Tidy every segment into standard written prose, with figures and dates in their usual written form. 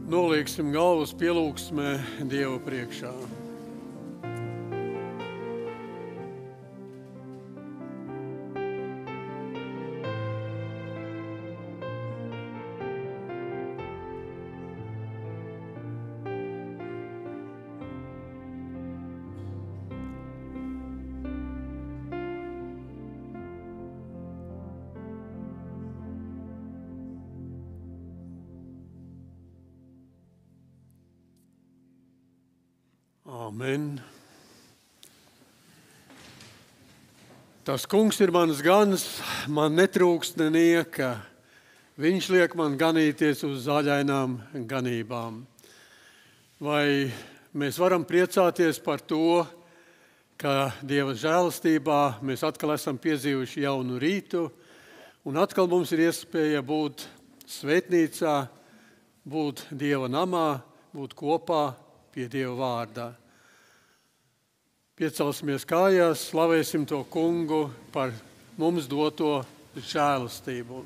Nolieksim galvas pielūgsmē Dieva priekšā. Amen. Tas kungs ir mans gans, man netrūkst nenieka. Viņš liek man ganīties uz zaļainām ganībām. Vai mēs varam priecāties par to, ka Dieva žēlastībā mēs atkal esam piedzīvojuši jaunu rītu, un atkal mums ir iespēja būt svētnīcā, būt Dieva namā, būt kopā pie Dieva vārdā. Piecelsimies kājās, slavēsim to kungu par mums doto žēlastību.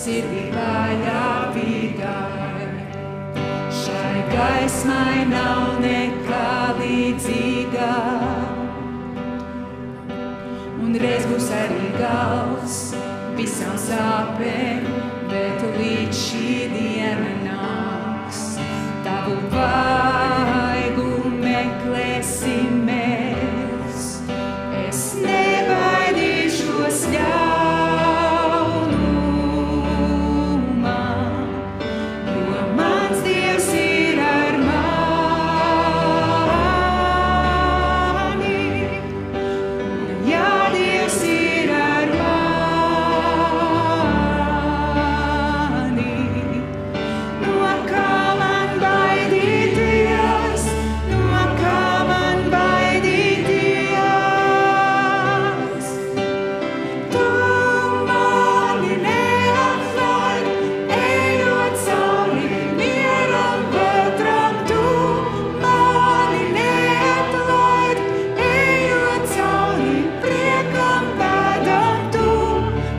sirdī vājāpīgai. Šai gaismai nav nekā līdzīga, un reiz būs arī gals visām sāpēm, bet līdz šī diena nāks. Tavu vaigu meklēsim mēs, es nebaidīšos ļaunumā, jo mans Dievs ir ar mani. Ja Dievs ir ar mani, no kā man baidīties, no kā man baidīties? Tu mani neatlaid, ejot cauri mieram vētram. Tu mani neatlaid, ejot cauri priekam bēdām. Tu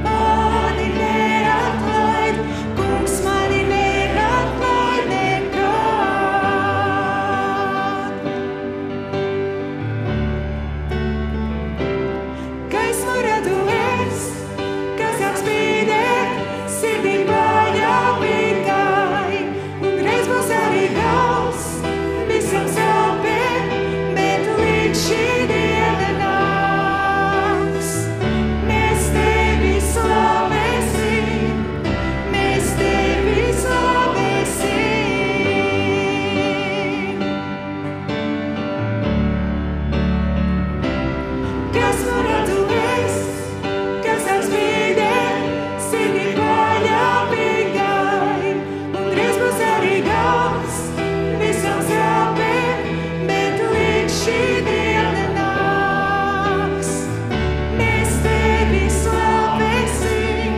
mani neatlaid, Kungs mani neatlaid nekad. Gaismu redzu es, kas sāk spīdēt, sirdī vājāpīgai, un reiz būs arī gals visām sāpēm, bet līdz šī diena nāks. Mēs tevi slavēsim, mēs tevi slavēsim. Gaismu redzu es, kas sāk spīdēt, sirdī vājāpīgai, un reiz būs arī gals visām sāpēm, bet līdz šī diena nāks. Mēs tevi slavēsim,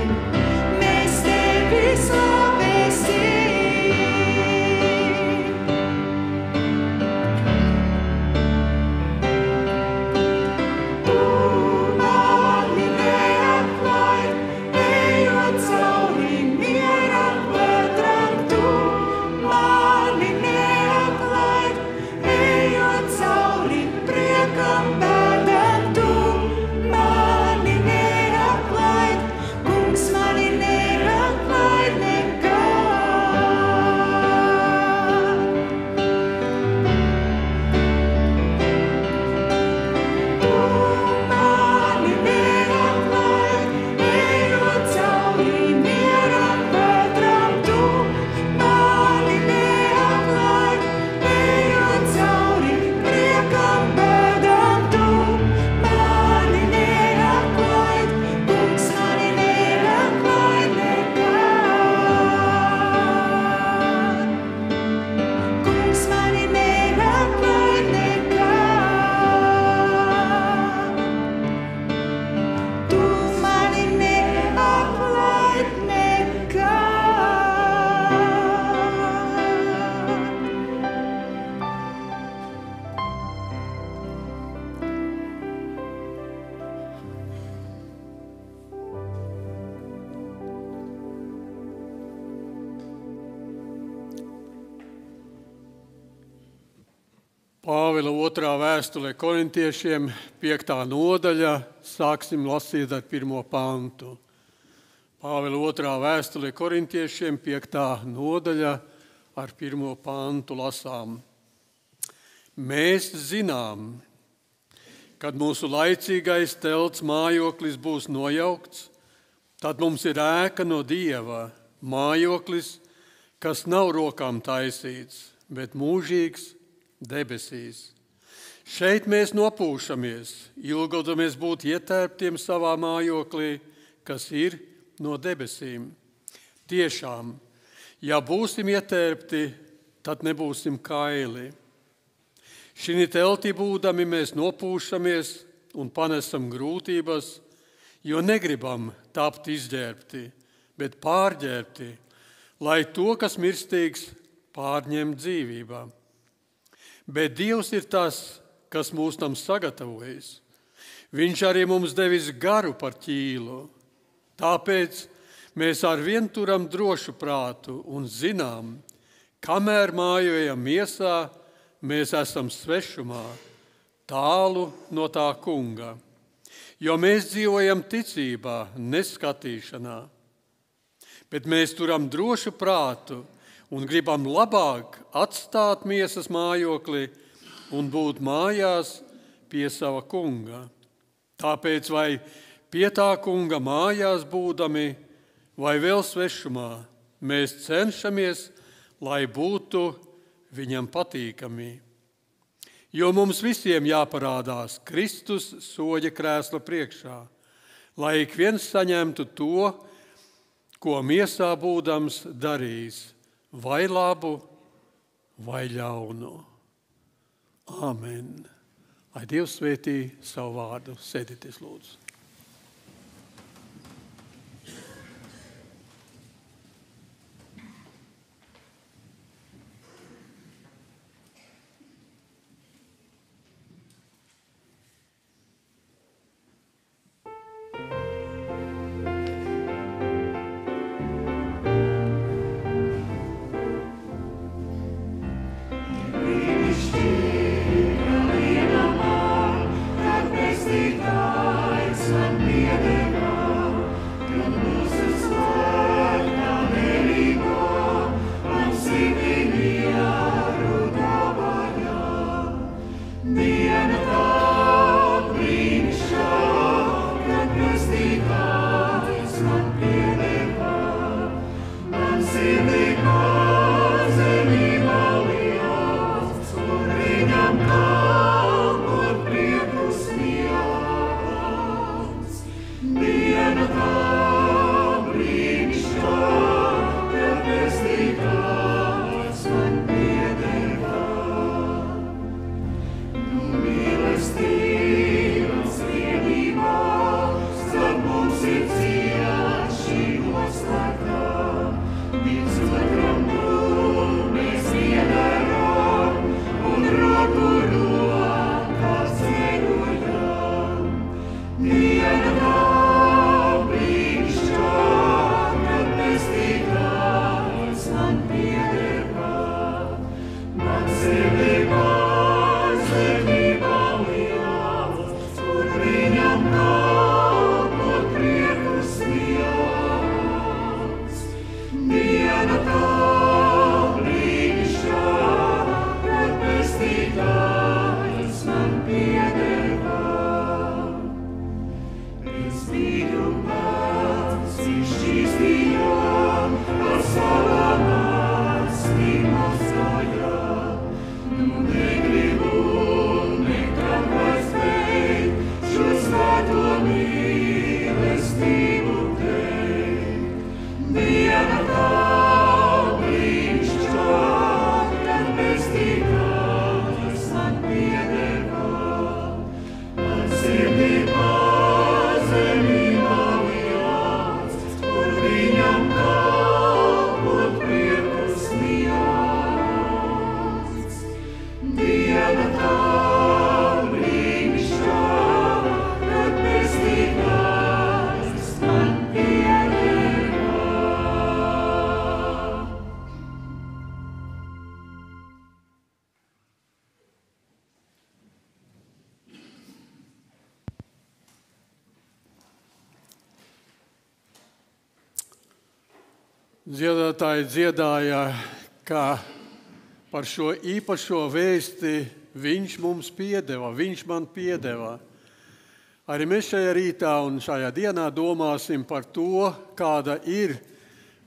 mēs tevi slavēsim. Tu mani neatlaid, ejot cauri mieram vētram. Tu mani neatlaid, ejot cauri priekam bēdām. Tu mani neatlaid, Kungs mani neatlaid nekad. Tu mani neatlaid, ejot cauri mieram vētram. Tu mani neatlaid, ejot cauri priekam bēdām. Tu mani neatlaid, Kungs mani neatlaid nekad. Kungs mani neatlaid nekad. Tu mani neatlaid Pāvila 2. vēstule korintiešiem, 5. nodaļa, sāksim lasīt ar 1. pantu. Pāvila 2. vēstule korintiešiem, 5. nodaļa, ar 1. pantu lasām. Mēs zinām, kad mūsu laicīgais telts mājoklis būs nojaukts, tad mums ir ēka no Dieva, mājoklis, kas nav rokām taisīts, bet mūžīgs debesīs. Šeit mēs nopūšamies, ilgodamies būt ietērptiem savā mājoklī, kas ir no debesīm. Tiešām, ja būsim ietērpti, tad nebūsim kaili. Šī teltī būdami mēs nopūšamies un panesam grūtības, jo negribam tapt izģērbti, bet pārģērbti, lai to, kas mirstīgs, pārņem dzīvībā. Bet Dievs ir tas, kas mūs tam sagatavojis. Viņš arī mums devis garu par ķīlu. Tāpēc Mēs arvien turam drošu prātu un zinām, kamēr mājojam miesā, mēs esam svešumā, tālu no tā kunga. Jo mēs dzīvojam ticībā, neskatīšanā. Bet mēs turam drošu prātu un gribam labāk atstāt miesas mājokli un būt mājās pie sava kunga. Tāpēc vai pie tā kunga mājās būdami, vai vēl svešumā, mēs cenšamies, lai būtu viņam patīkami. Jo mums visiem jāparādās Kristus soļa krēsla priekšā, lai ik viens saņemtu to, ko miesā būdams darījis, vai labu, vai ļaunu. Āmen. Lai Dievs svētī savu vārdu. Sēdieties, lūdzu. Dziedātāji dziedāja, ka par šo īpašo vēsti viņš mums piedeva, viņš man piedeva. Arī mēs šajā rītā un šajā dienā domāsim par to, kāda ir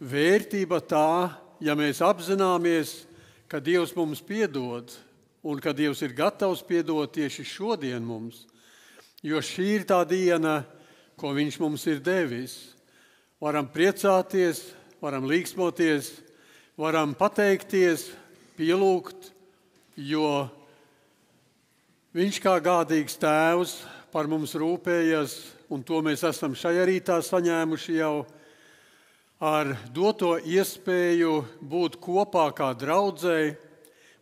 vērtība tā, ja mēs apzināmies, ka Dievs mums piedod un ka Dievs ir gatavs piedot tieši šodien mums. Jo šī ir tā diena, ko viņš mums ir devis. Varam priecāties, varam līksmoties, varam pateikties, pielūgt, jo viņš kā gādīgs tēvs par mums rūpējas, un to mēs esam šajā rītā saņēmuši jau ar doto iespēju būt kopā kā draudzei,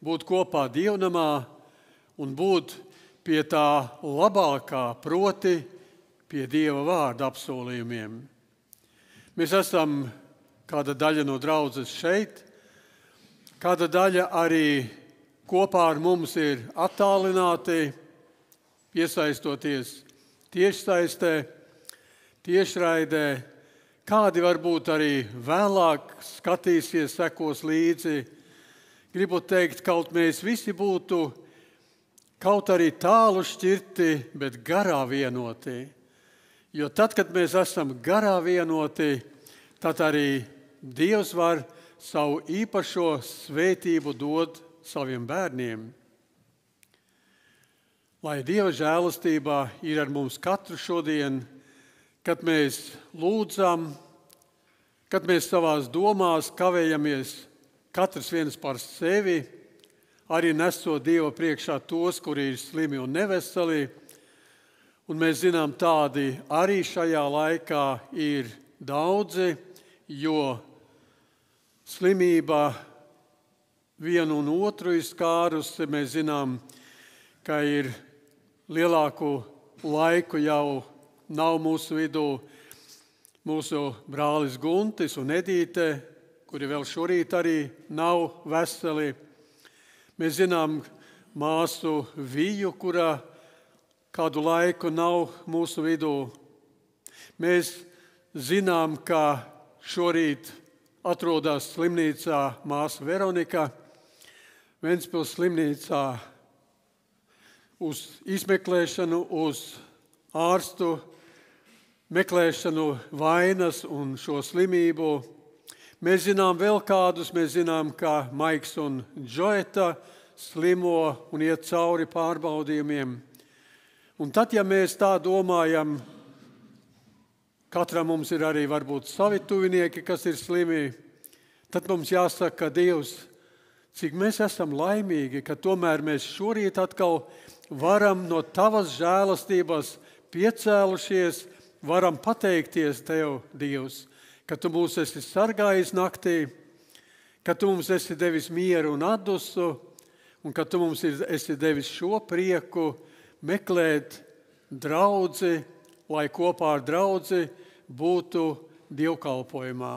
būt kopā dievnamā un būt pie tā labākā, proti pie Dieva vārda apsolījumiem. Mēs esam kāda daļa no draudzes šeit, kāda daļa arī kopā ar mums ir attālināti, iesaistoties tiešsaistē, tiešraidē. Kādi varbūt arī vēlāk skatīsies, sekos līdzi. Gribu teikt, kaut mēs visi būtu kaut arī tālu šķirti, bet garā vienoti. Jo tad, kad mēs esam garā vienoti, tad arī Dievs var savu īpašo svētību dot saviem bērniem. Lai Dieva žēlastībā ir ar mums katru šodien, kad mēs lūdzam, kad mēs savās domās kavējamies katrs viens par sevi, arī nesot Dieva priekšā tos, kuri ir slimi un neveseli. Un mēs zinām, tādi arī šajā laikā ir daudzi, jo slimība vienu un otru ir skārusi. Mēs zinām, ka ir lielāku laiku jau nav mūsu vidū mūsu brālis Guntis un Edīte, kuri vēl šorīt arī nav veseli. Mēs zinām māsu Viju, kura kādu laiku nav mūsu vidū. Mēs zinām, ka šorīt atrodas slimnīcā māsa Veronika, Ventspils slimnīcā uz izmeklēšanu, uz ārstu meklēšanu vainas un šo slimību. Mēs zinām vēl kādus, mēs zinām, ka Maiks un Džoeta slimo un iet cauri pārbaudījumiem. Un tad, ja mēs tā domājam, katram mums ir arī varbūt savi tuvinieki, kas ir slimi, tad mums jāsaka, ka Dievs, cik mēs esam laimīgi, ka tomēr mēs šorīt atkal varam no tavas žēlastības piecēlušies, varam pateikties tev, Dievs, ka tu mūs esi sargājis naktī, ka tu mums esi devis mieru un atdusu, un ka tu mums esi devis šo prieku meklēt draudzi, lai kopā ar draudzi būtu dievkalpojumā.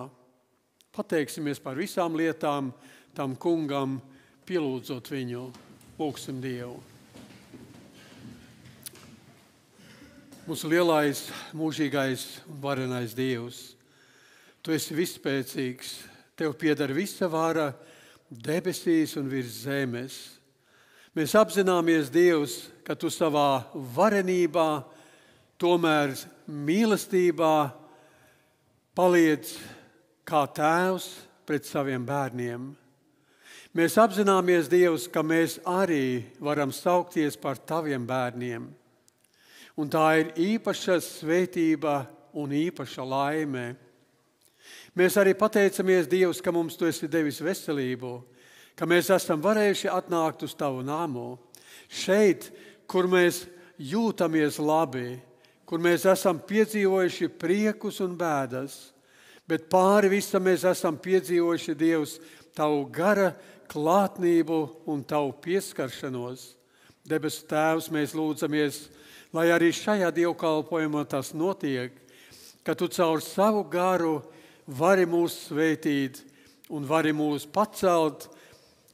Pateiksimies par visām lietām tam kungam, pielūdzot viņu. Lūgsim Dievu. Mūsu lielais, mūžīgais un varenais Dievs, tu esi vispēcīgs, tev pieder visa vara debesīs un virs zemes. Mēs apzināmies, Dievs, ka tu savā varenībā, tomēr mīlestībā paliec kā tēvs pret saviem bērniem. Mēs apzināmies, Dievs, ka mēs arī varam saukties par taviem bērniem. Un tā ir īpaša svētība un īpaša laime. Mēs arī pateicamies, Dievs, ka mums tu esi devis veselību, ka mēs esam varējuši atnākt uz tavu namu. Šeit, kur mēs jūtamies labi, kur mēs esam piedzīvojuši priekus un bēdas, bet pāri visam mēs esam piedzīvojuši, Dievs, tavu gara klātnību un tavu pieskaršanos. Debesu Tēvs, mēs lūdzamies, lai arī šajā dievkalpojumā tas notiek, ka tu caur savu garu vari mūs svētīt un vari mūs pacelt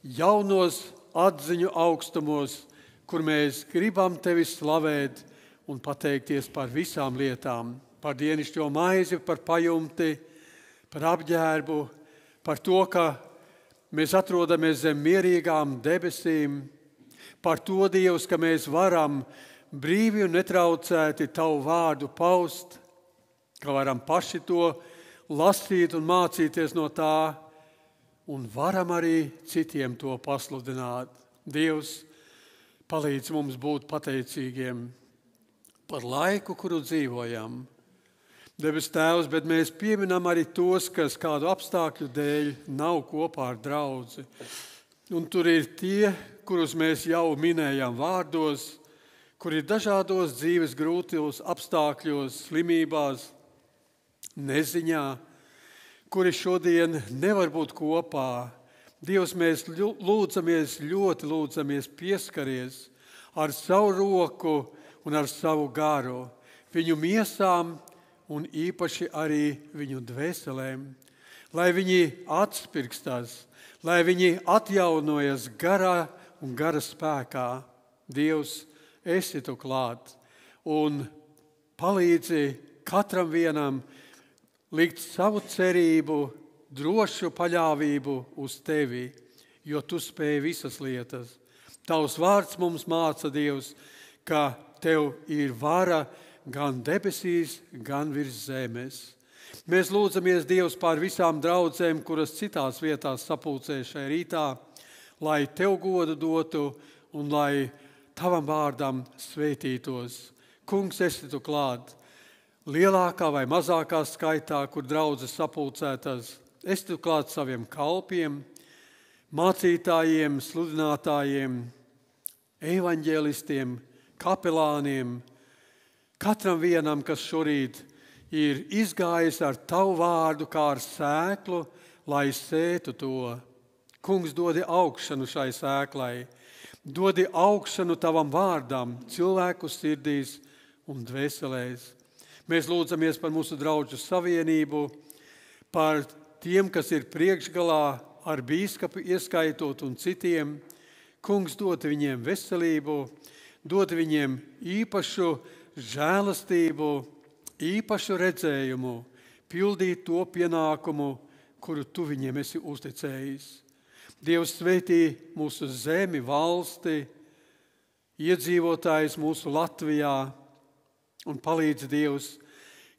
jaunos atziņu augstumos, kur mēs gribam tevi slavēt un pateikties par visām lietām, par dienišķo maizi, par pajumti, par apģērbu, par to, ka mēs atrodamies zem mierīgām debesīm, par to, Dievs, ka mēs varam brīvi un netraucēti tavu vārdu paust, ka varam paši to lasīt un mācīties no tā, un varam arī citiem to pasludināt. Dievs, palīdz mums būt pateicīgiem par laiku, kuru dzīvojam. Debes Tēvs, bet mēs pieminam arī tos, kas kādu apstākļu dēļ nav kopā ar draudzi. Un tur ir tie, kurus mēs jau minējām vārdos, kuri ir dažādos dzīves grūtos apstākļos, slimībās, neziņā, kuri šodien nevar būt kopā. Dievs, mēs ļoti lūdzamies pieskaries ar savu roku un ar savu garu viņu miesām un īpaši arī viņu dvēselēm, lai viņi atspirkstās, lai viņi atjaunojas garā un gara spēkā. Dievs, esi tu klāt un palīdzi katram vienam likt savu cerību, drošu paļāvību uz tevi, jo tu spēj visas lietas. Tavs vārds mums māca, Dievs, ka tev ir vara gan debesīs, gan virs zemes. Mēs lūdzamies, Dievs, pār visām draudzēm, kuras citās vietās sapulcē šajā rītā, lai tev godu dotu un lai tavam vārdam svētītos. Kungs, esi tu klāt, lielākā vai mazākā skaitā, kur draudzes sapulcētas. Esi tu klāt saviem kalpiem, mācītājiem, sludinātājiem, evaņģēlistiem, kapelāniem, katram vienam, kas šorīt ir izgājis ar tavu vārdu kā ar sēklu, lai sētu to. Kungs, dodi augšanu šai sēklai, dodi augšanu tavam vārdam, cilvēku sirdīs un dvēselēs. Mēs lūdzamies par mūsu draugu savienību, par tiem, kas ir priekšgalā ar bīskapu ieskaitot un citiem. Kungs, dod viņiem veselību, dod viņiem īpašu žēlastību, īpašu redzējumu, pildīt to pienākumu, kuru tu viņiem esi uzticējis. Dievs, svētī mūsu zemi, valsti, iedzīvotājus mūsu Latvijā un palīdz, Dievs,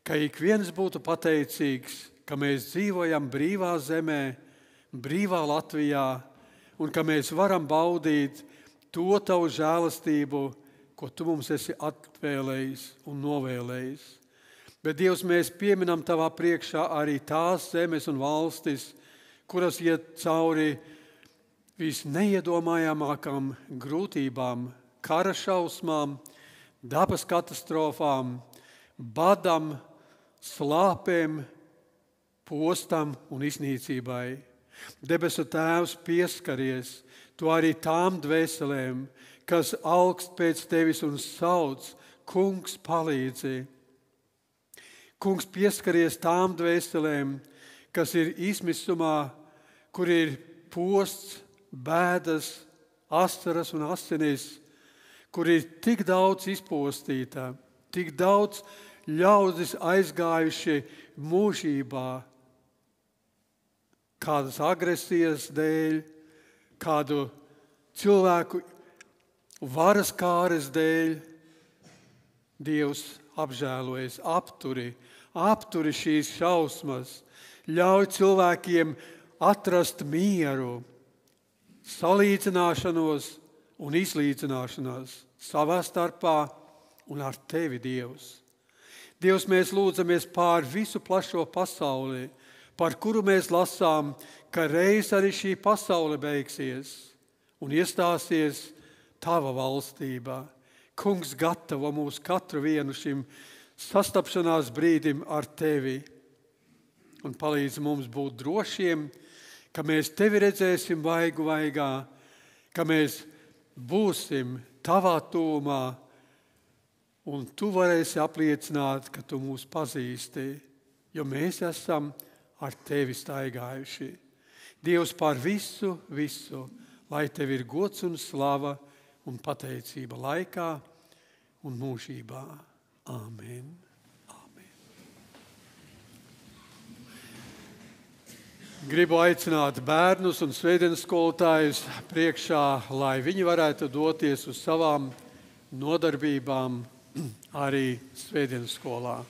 ka ik viens būtu pateicīgs, ka mēs dzīvojam brīvā zemē, brīvā Latvijā un ka mēs varam baudīt to tavu žēlastību, ko tu mums esi atvēlējis un novēlējis. Bet, Dievs, mēs pieminam tavā priekšā arī tās zemes un valstis, kuras iet cauri visneiedomājamākām grūtībām, kara šausmām, dabas katastrofām, badam, slāpēm, postam un iznīcībai. Debesu Tēvs, pieskaries tu arī tām dvēselēm, kas augst pēc tevis un sauc, Kungs, palīdzi. Kungs, pieskaries tām dvēselēm, kas ir izmisumā, kur ir posts, bēdas, asaras un asinis, kur ir tik daudz izpostīta, tik daudz ļaudis aizgājuši mūžībā, kādas agresijas dēļ, kādu cilvēku varas kāres dēļ. Dievs, apžēlojies, apturi šīs šausmas, ļauj cilvēkiem atrast mieru, salīdzināšanos un izlīdzināšanos savā starpā un ar tevi, Dievs. Dievs, mēs lūdzamies pār visu plašo pasauli, par kuru mēs lasām, ka reiz arī šī pasaule beigsies un iestāsies tava valstībā. Kungs, gatavo mūs katru vienu šim sastapšanās brīdim ar tevi un palīdz mums būt drošiem, ka mēs tevi redzēsim vaigu vaigā, ka mēs būsim tavā tūmā un tu varēsi apliecināt, ka tu mūs pazīsti, jo mēs esam ar tevi staigājuši. Dievs, par visu, lai tev ir gods un slava un pateicība laikā un mūžībā. Āmen. Gribu aicināt bērnus un svētdienas skolotājus priekšā, lai viņi varētu doties uz savām nodarbībām arī svētdienas skolā.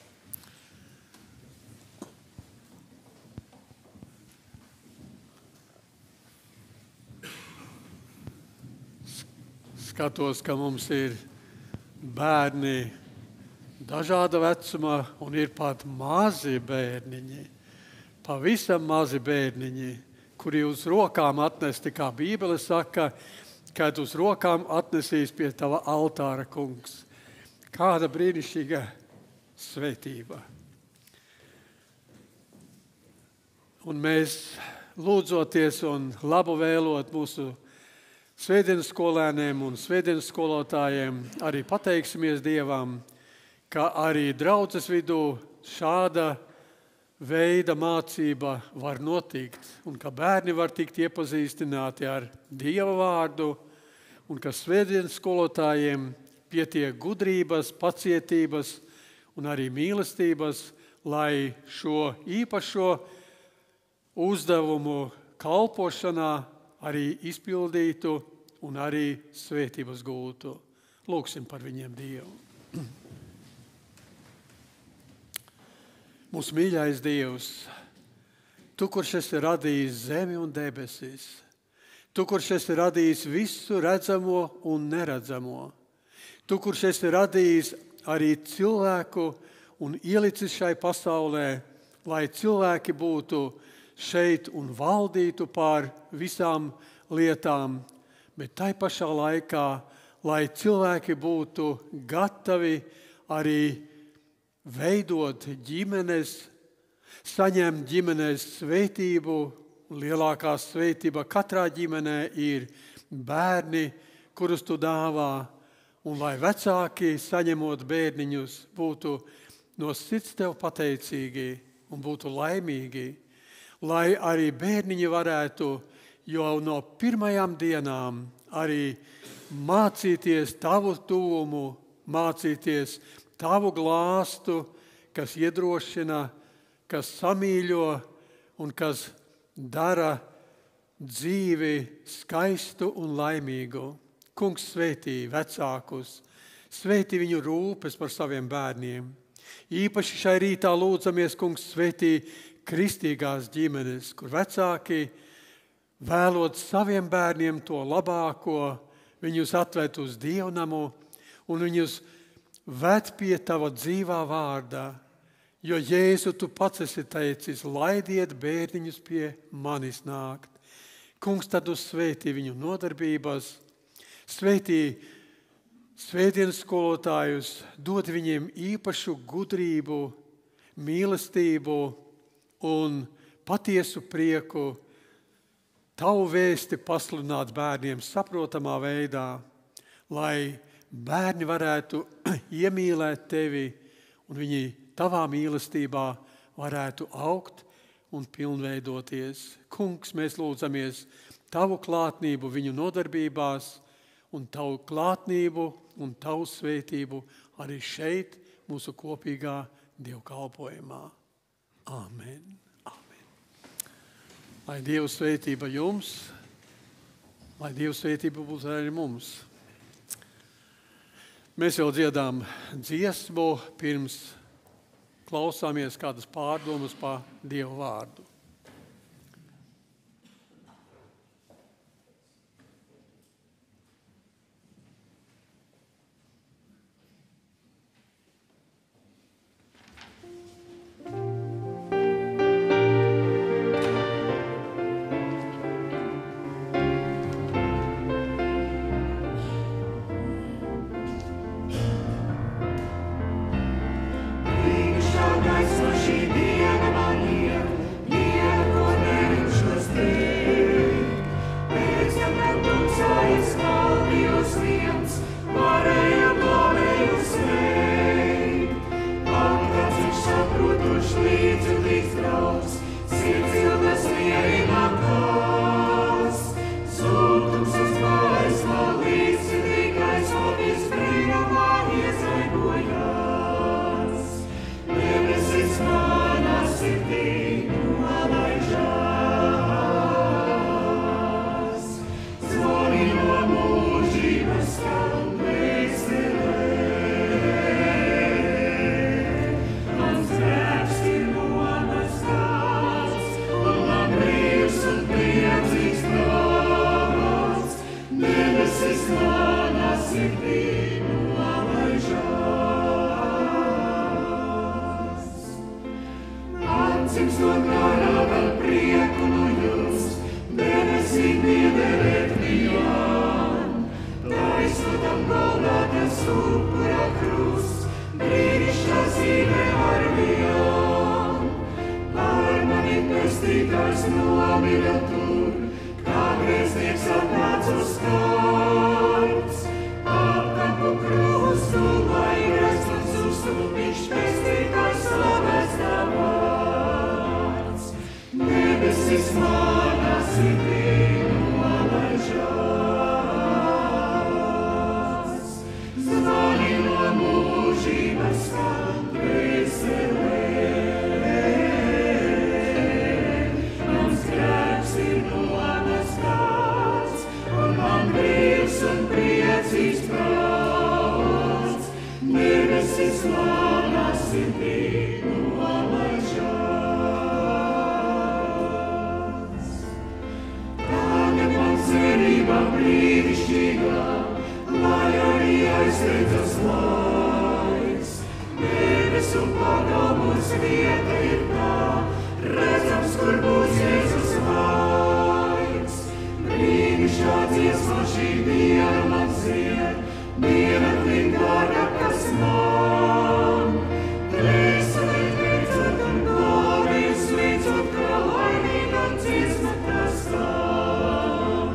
Skatos, ka mums ir bērni dažāda vecuma un ir pat mazi bērniņi, pavisam mazi bērniņi, kuri uz rokām atnesti, kā Bībele saka, kad uz rokām atnesīs pie tava altāra, Kungs. Kāda brīnišķīga svētība. Un mēs lūdzoties un labu vēlot mūsu svētdienas skolēniem un svētdienas skolotājiem arī pateiksimies Dievam, ka arī draudzes vidū šāda veida mācība var notikt, un ka bērni var tikt iepazīstināti ar Dieva vārdu, un ka svētdienas skolotājiem pietiek gudrības, pacietības un arī mīlestības, lai šo īpašo uzdevumu kalpošanā arī izpildītu un arī svētības gūtu. Lūksim par viņiem Dievu. Mūsu mīļais Dievs, Tu, kurš esi radījis zemi un debesis, Tu, kurš esi radījis visu redzamo un neredzamo, Tu, kurš esi radījis arī cilvēku un ielicis šai pasaulē, lai cilvēki būtu šeit un valdītu pār visām lietām, bet tai pašā laikā, lai cilvēki būtu gatavi arī veidot ģimenes, saņemt ģimenes svētību. Lielākā svētība katrā ģimenē ir bērni, kurus Tu dāvā, un lai vecāki, saņemot bērniņus, būtu no sirds Tev pateicīgi un būtu laimīgi, lai arī bērniņi varētu jau no pirmajām dienām arī mācīties Tavu tuvumu, mācīties Tavu glāstu, kas iedrošina, kas samīļo un kas dara dzīvi skaistu un laimīgu. Kungs svētī vecākus, svētī viņu rūpes par saviem bērniem. Īpaši šai rītā lūdzamies, Kungs, svētī kristīgās ģimenes, kur vecāki vēlot saviem bērniem to labāko, viņus atved uz dievnamu un viņus ved pie Tava dzīvā vārdā, jo Jēzu Tu pats esi teicis, laidiet bērniņus pie manis nākt. Kungs, tad uzsvētī viņu nodarbības, svētī svētdienas skolotājus, dod viņiem īpašu gudrību, mīlestību un patiesu prieku Tavu vēsti pasludināt bērniem saprotamā veidā, lai bērni varētu iemīlēt Tevi un viņi Tavā mīlestībā varētu augt un pilnveidoties. Kungs, mēs lūdzamies Tavu klātnību viņu nodarbībās un Tavu klātnību un Tavu svētību arī šeit mūsu kopīgā dievkalpojumā. Amen. Amen. Lai Dieva svētība jums, lai Dieva svētība būs arī mums. Mēs jau dziedām dziesmu, pirms klausāmies kādas pārdomas par Dieva vārdu. Pestītājs nomira tur, kā grēsnieks atnāc uz skarbs. Apkampu krustu, lai grēks un zustu, viņš pestītājs slavē Debesis manā sirdī nolaižās, zvani no mūžības skan dvēselē. Mans grēks ir nomazgāts, un man brīvs un priecīgs prāts. Debesis manā sirdī nolaižās. Tagad man cerība brīnišķīgā, lai arī aizsteidzas laiks. Debesu pagalmos vieta ir tā, redzams, kur būs Jēzus vaigs. Brīnišķā dziesma šī diena man dzied, diena tik dārga, kas man. Dvēsele teicot un glābīs līdzot, kā laimīga dziesma tas skan.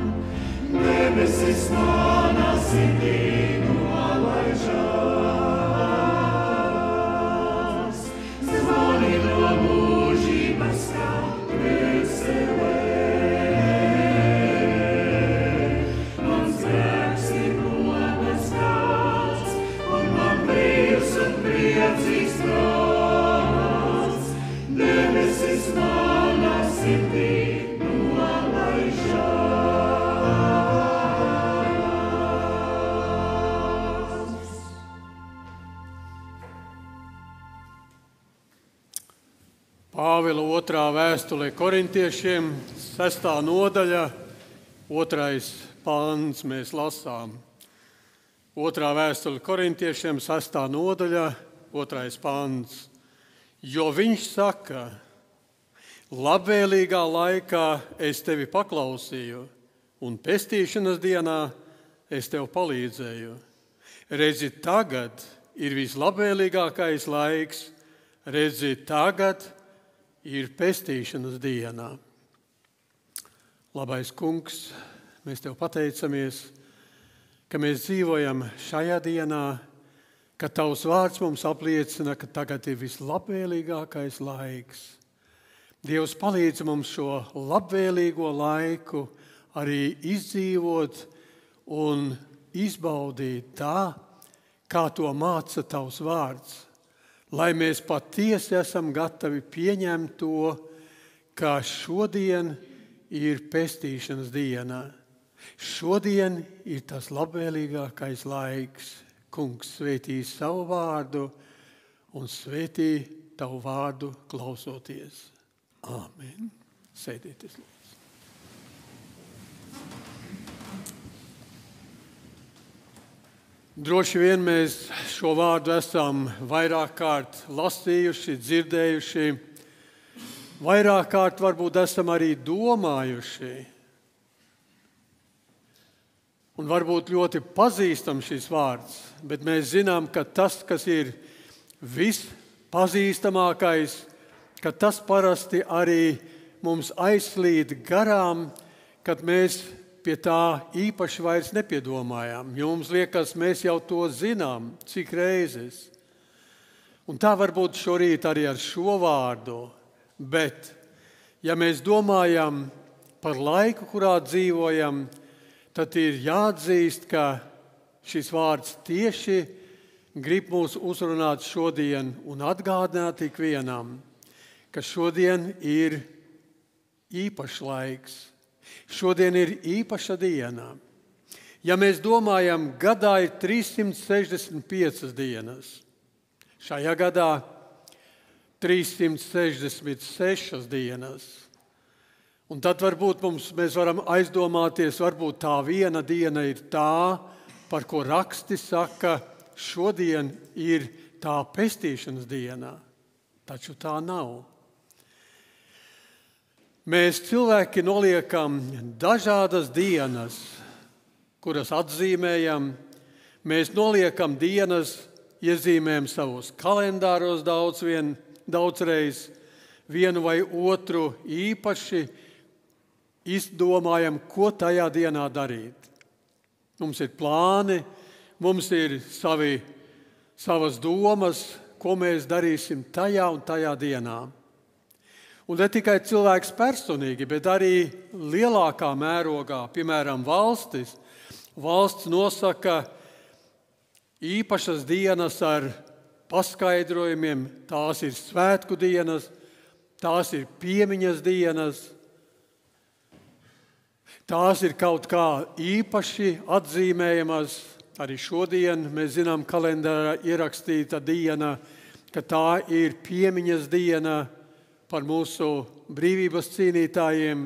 Debesis manā sirdī nolaižās, zvani no mūžības skan dvēselē. Mans grēks ir nomazgāts, un man brīvs un priecīgs prāts. Debesis manā sirdī nolaižās. Pāvila 2. vēstule korintiešiem, 6. nodaļa, 2. pāns mēs lasām. 2. vēstule korintiešiem, 6. nodaļa, 2. pāns. Jo viņš saka, labvēlīgā laikā es tevi paklausīju, un pestīšanas dienā es tev palīdzēju. Redzi, tagad ir vislabvēlīgākais laiks, redzi, tagad ir pestīšanas dienā. Labais kungs, mēs tev pateicamies, ka mēs dzīvojam šajā dienā, ka tavs vārds mums apliecina, ka tagad ir vislabvēlīgākais laiks. Dievs palīdz mums šo labvēlīgo laiku arī izdzīvot un izbaudīt tā, kā to māca tavs vārds. Lai mēs patiesi esam gatavi pieņemt to, ka šodien ir pestīšanas diena. Šodien ir tas labvēlīgākais laiks. Kungs svētī savu vārdu un svētī tavu vārdu klausoties. Āmen. Sēdieties, lūdzu. Droši vien mēs šo vārdu esam vairāk kārt lasījuši, dzirdējuši, vairāk kārt varbūt esam arī domājuši. Un varbūt ļoti pazīstam šis vārds, bet mēs zinām, ka tas, kas ir vispazīstamākais, ka tas parasti arī mums aizslīd garām, kad mēs pie tā īpaši vairs nepiedomājām. Jo mums liekas, mēs jau to zinām, cik reizes. Un tā varbūt šorīt arī ar šo vārdu. Bet, ja mēs domājam par laiku, kurā dzīvojam, tad ir jāatzīst, ka šis vārds tieši grib mūs uzrunāt šodien un atgādināt ikvienam, ka šodien ir īpašs laiks. Šodien ir īpaša diena. Ja mēs domājam, gadā ir 365 dienas. Šajā gadā 366 dienas. Un tad varbūt mēs varam aizdomāties, varbūt tā viena diena ir tā, par ko raksti saka, šodien ir tā pestīšanas diena. Taču tā nav. Mēs cilvēki noliekam dažādas dienas, kuras atzīmējam. Mēs noliekam dienas, iezīmējam savos kalendāros daudzreiz, vienu vai otru īpaši izdomājam, ko tajā dienā darīt. Mums ir plāni, mums ir savas domas, ko mēs darīsim tajā un tajā dienā. Un ne tikai cilvēks personīgi, bet arī lielākā mērogā, piemēram, valstis. Valsts nosaka īpašas dienas ar paskaidrojumiem, tās ir svētku dienas, tās ir piemiņas dienas, tās ir kaut kā īpaši atzīmējamas. Arī šodien mēs zinām, kalendārā ierakstīta diena, ka tā ir piemiņas diena par mūsu brīvības cīnītājiem.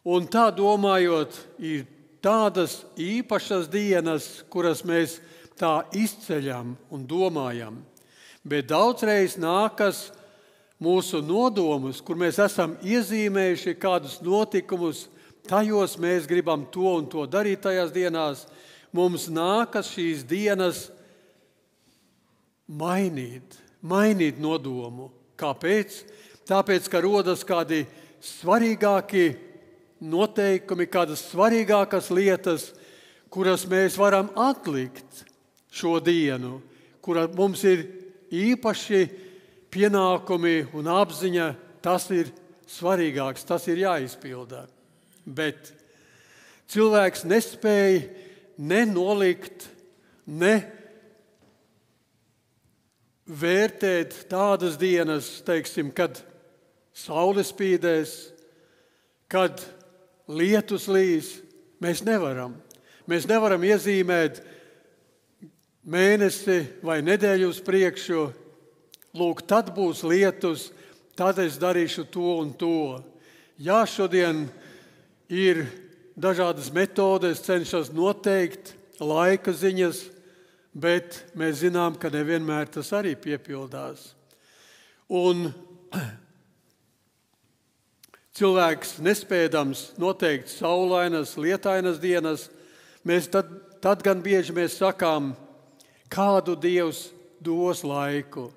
Un tā domājot, ir tādas īpašas dienas, kuras mēs tā izceļam un domājam. Bet daudzreiz nākas mūsu nodomus, kur mēs esam iezīmējuši kādus notikumus, tajos mēs gribam to un to darīt tajās dienās. Mums nākas šīs dienas mainīt nodomu. Kāpēc? Tāpēc, ka rodas kādi svarīgāki noteikumi, kādas svarīgākas lietas, kuras mēs varam atlikt šo dienu, kura mums ir īpaši pienākumi un apziņa, tas ir svarīgāks, tas ir jāizpilda. Bet cilvēks nespēja nenolikt, ne vērtēt tādas dienas, teiksim, kad saule spīdēs, kad lietus līs. Mēs nevaram. Mēs nevaram iezīmēt mēnesi vai nedēļu uz priekšu. Lūk, tad būs lietus, tad es darīšu to un to. Jā, šodien ir dažādas metodes, cenšas noteikt laika ziņas, bet mēs zinām, ka nevienmēr tas arī piepildās. Un cilvēks nespēdams noteikt saulainas, lietainas dienas, mēs tad gan bieži mēs sakām, kādu Dievs dos laiku.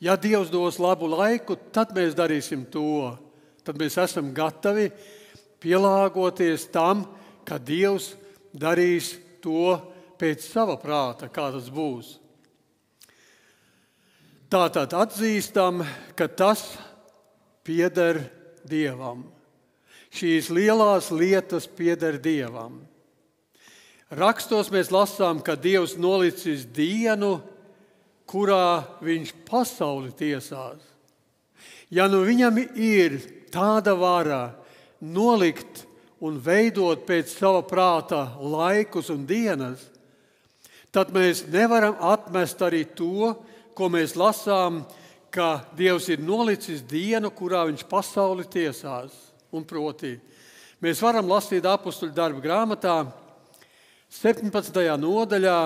Ja Dievs dos labu laiku, tad mēs darīsim to. Tad mēs esam gatavi pielāgoties tam, ka Dievs darīs to pēc sava prāta, kā tas būs. Tātad atzīstam, ka tas pieder Dievam. Šīs lielās lietas pieder Dievam. Rakstos mēs lasām, ka Dievs nolicis dienu, kurā viņš pasauli tiesās. Ja nu viņam ir tāda vara nolikt un veidot pēc sava prāta laikus un dienas, tad mēs nevaram atmest arī to, ko mēs lasām, ka Dievs ir nolicis dienu, kurā viņš pasauli tiesās. Un proti, mēs varam lasīt Apostuļu darbu grāmatā 17. nodaļā,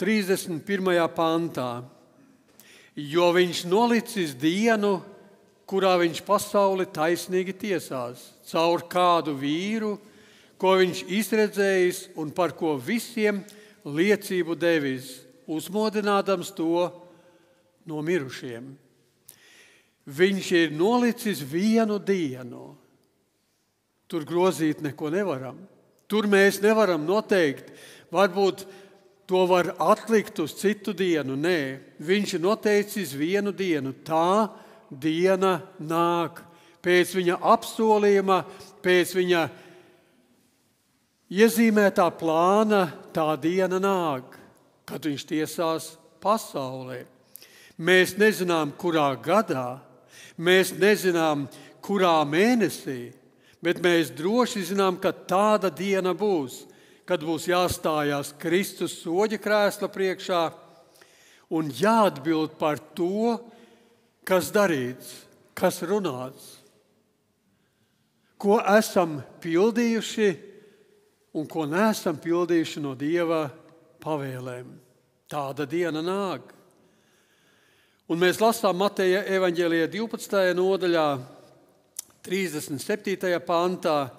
31. pantā. Jo viņš nolicis dienu, kurā viņš pasauli taisnīgi tiesās, caur kādu vīru, ko viņš izredzējis un par ko visiem liecību devis, uzmodinādams to no mirušiem. Viņš ir nolicis vienu dienu. Tur grozīt neko nevaram. Tur mēs nevaram noteikt, varbūt to var atlikt uz citu dienu. Nē, viņš ir noteicis vienu dienu. Tā diena nāk. Pēc viņa apsolījuma, pēc viņa iezīmētā plāna, tā diena nāk, kad viņš tiesās pasaulē. Mēs nezinām, kurā gadā, mēs nezinām, kurā mēnesī, bet mēs droši zinām, ka tāda diena būs, kad būs jāstājās Kristus soļa krēsla priekšā un jāatbild par to, kas darīts, kas runāts, ko esam pildījuši un ko neesam pildījuši no Dieva pavēlēm. Tāda diena nāk. Un mēs lasām Mateja evaņģēlijā 12. nodaļā, 37. pantā,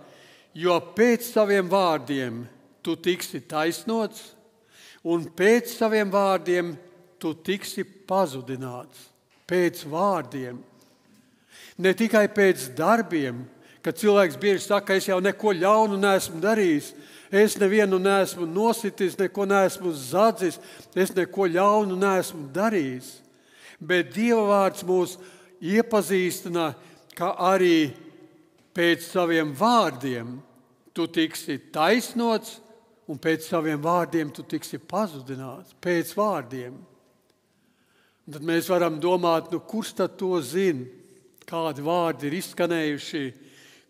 jo pēc saviem vārdiem tu tiksi taisnots, un pēc saviem vārdiem tu tiksi pazudināts. Pēc vārdiem. Ne tikai pēc darbiem, kad cilvēks bieži saka, es jau neko ļaunu neesmu darījis, es nevienu neesmu nositis, neko neesmu zadzis, es neko ļaunu neesmu darījis. Bet Dieva vārds mūs iepazīstina, ka arī pēc saviem vārdiem tu tiksi taisnots, un pēc saviem vārdiem tu tiksi pazudināts. Pēc vārdiem. Un tad mēs varam domāt, kurš tad to zina? Kādi vārdi ir izskanējuši?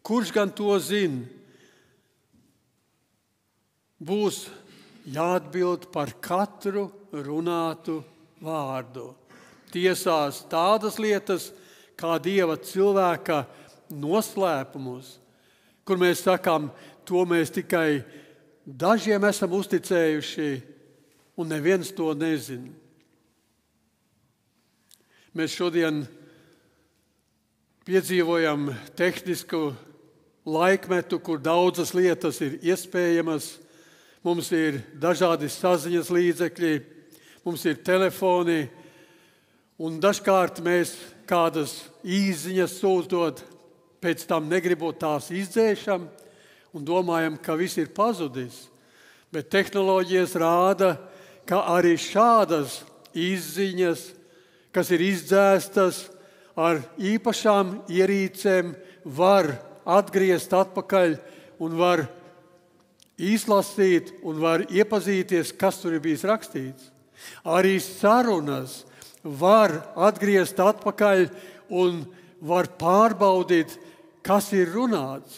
Kurš gan to zina? Būs jāatbild par katru runātu vārdu. Tiesās tādas lietas, kā Dieva cilvēka noslēpumus, kur mēs sakām, to mēs tikai dažiem esam uzticējuši, un neviens to nezina. Mēs šodien piedzīvojam tehnisku laikmetu, kur daudzas lietas ir iespējamas. Mums ir dažādi saziņas līdzekļi, mums ir telefoni, un dažkārt mēs kādas īsziņas sūtot, pēc tam negribot tās izdzēšam un domājam, ka viss ir pazudis. Bet tehnoloģijas rāda, ka arī šādas īsziņas, kas ir izdzēstas ar īpašām ierīcēm, var atgriezt atpakaļ un var izlasīt un var iepazīties, kas tur ir bijis rakstīts. Arī sarunas var atgriezt atpakaļ un var pārbaudīt, kas ir runāts.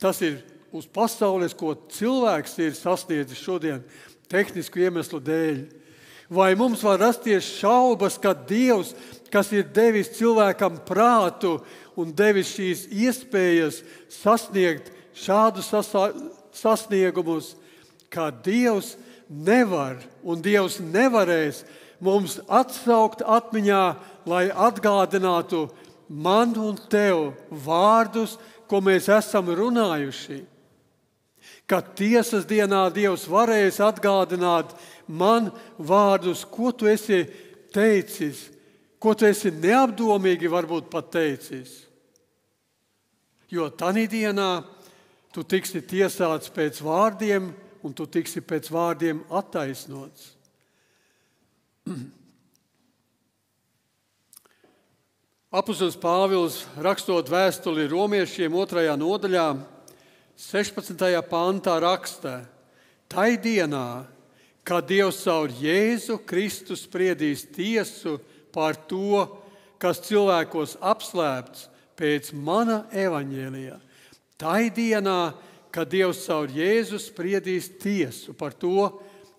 Tas ir uz pasaules, ko cilvēks ir sasniedzis šodien tehnisku iemeslu dēļ. Vai mums var rasties šaubas, ka Dievs, kas ir devis cilvēkam prātu un devis šīs iespējas sasniegt šādus sasniegumus, ka Dievs nevar un Dievs nevarēs mums atsaukt atmiņā, lai atgādinātu man un tev vārdus, ko mēs esam runājuši. Ka tiesas dienā Dievs varēs atgādināt man vārdus, ko tu esi teicis, ko tu esi neapdomīgi varbūt pat teicis. Jo tanī dienā tu tiksi tiesāts pēc vārdiem, un tu tiksi pēc vārdiem attaisnots. Apostols Pāvils, rakstot vēstuli romiešiem 2. nodaļā, 16. pantā raksta: tai dienā, kad Dievs caur Jēzu Kristu spriedīs tiesu par to, kas cilvēkos apslēpts pēc mana evaņģēlijā. Tai dienā, kad Dievs caur Jēzu spriedīs tiesu par to,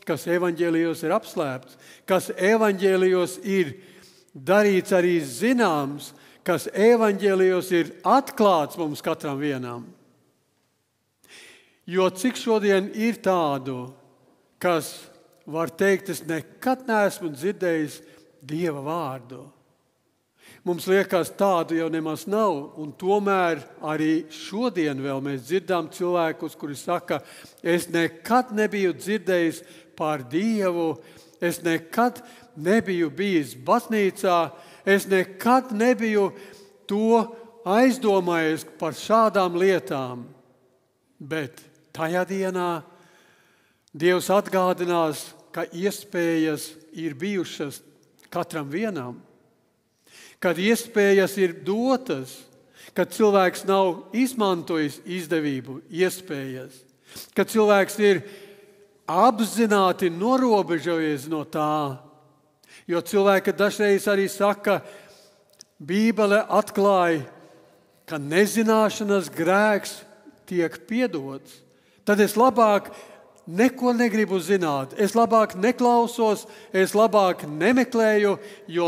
kas evaņģēlijos ir apslēpts, kas evaņģēlijos ir darīts arī zināms, kas evaņģēlijos ir atklāts mums katram vienam. Jo cik šodien ir tādu, kas var teikt, es nekad neesmu dzirdējis Dieva vārdu. Mums liekas, tādu jau nemaz nav, un tomēr arī šodien vēl mēs dzirdām cilvēkus, kuri saka, es nekad nebiju dzirdējis par Dievu, es nekad nebiju bijis baznīcā, es nekad nebiju to aizdomājies par šādām lietām. Bet tajā dienā Dievs atgādinās, ka iespējas ir bijušas katram vienam, kad iespējas ir dotas, kad cilvēks nav izmantojis izdevību, iespējas, kad cilvēks ir apzināti norobežojies no tā. Jo cilvēki dažreiz arī saka, Bībele atklāja, ka nezināšanas grēks tiek piedots. Tad es labāk neko negribu zināt, es labāk neklausos, es labāk nemeklēju, jo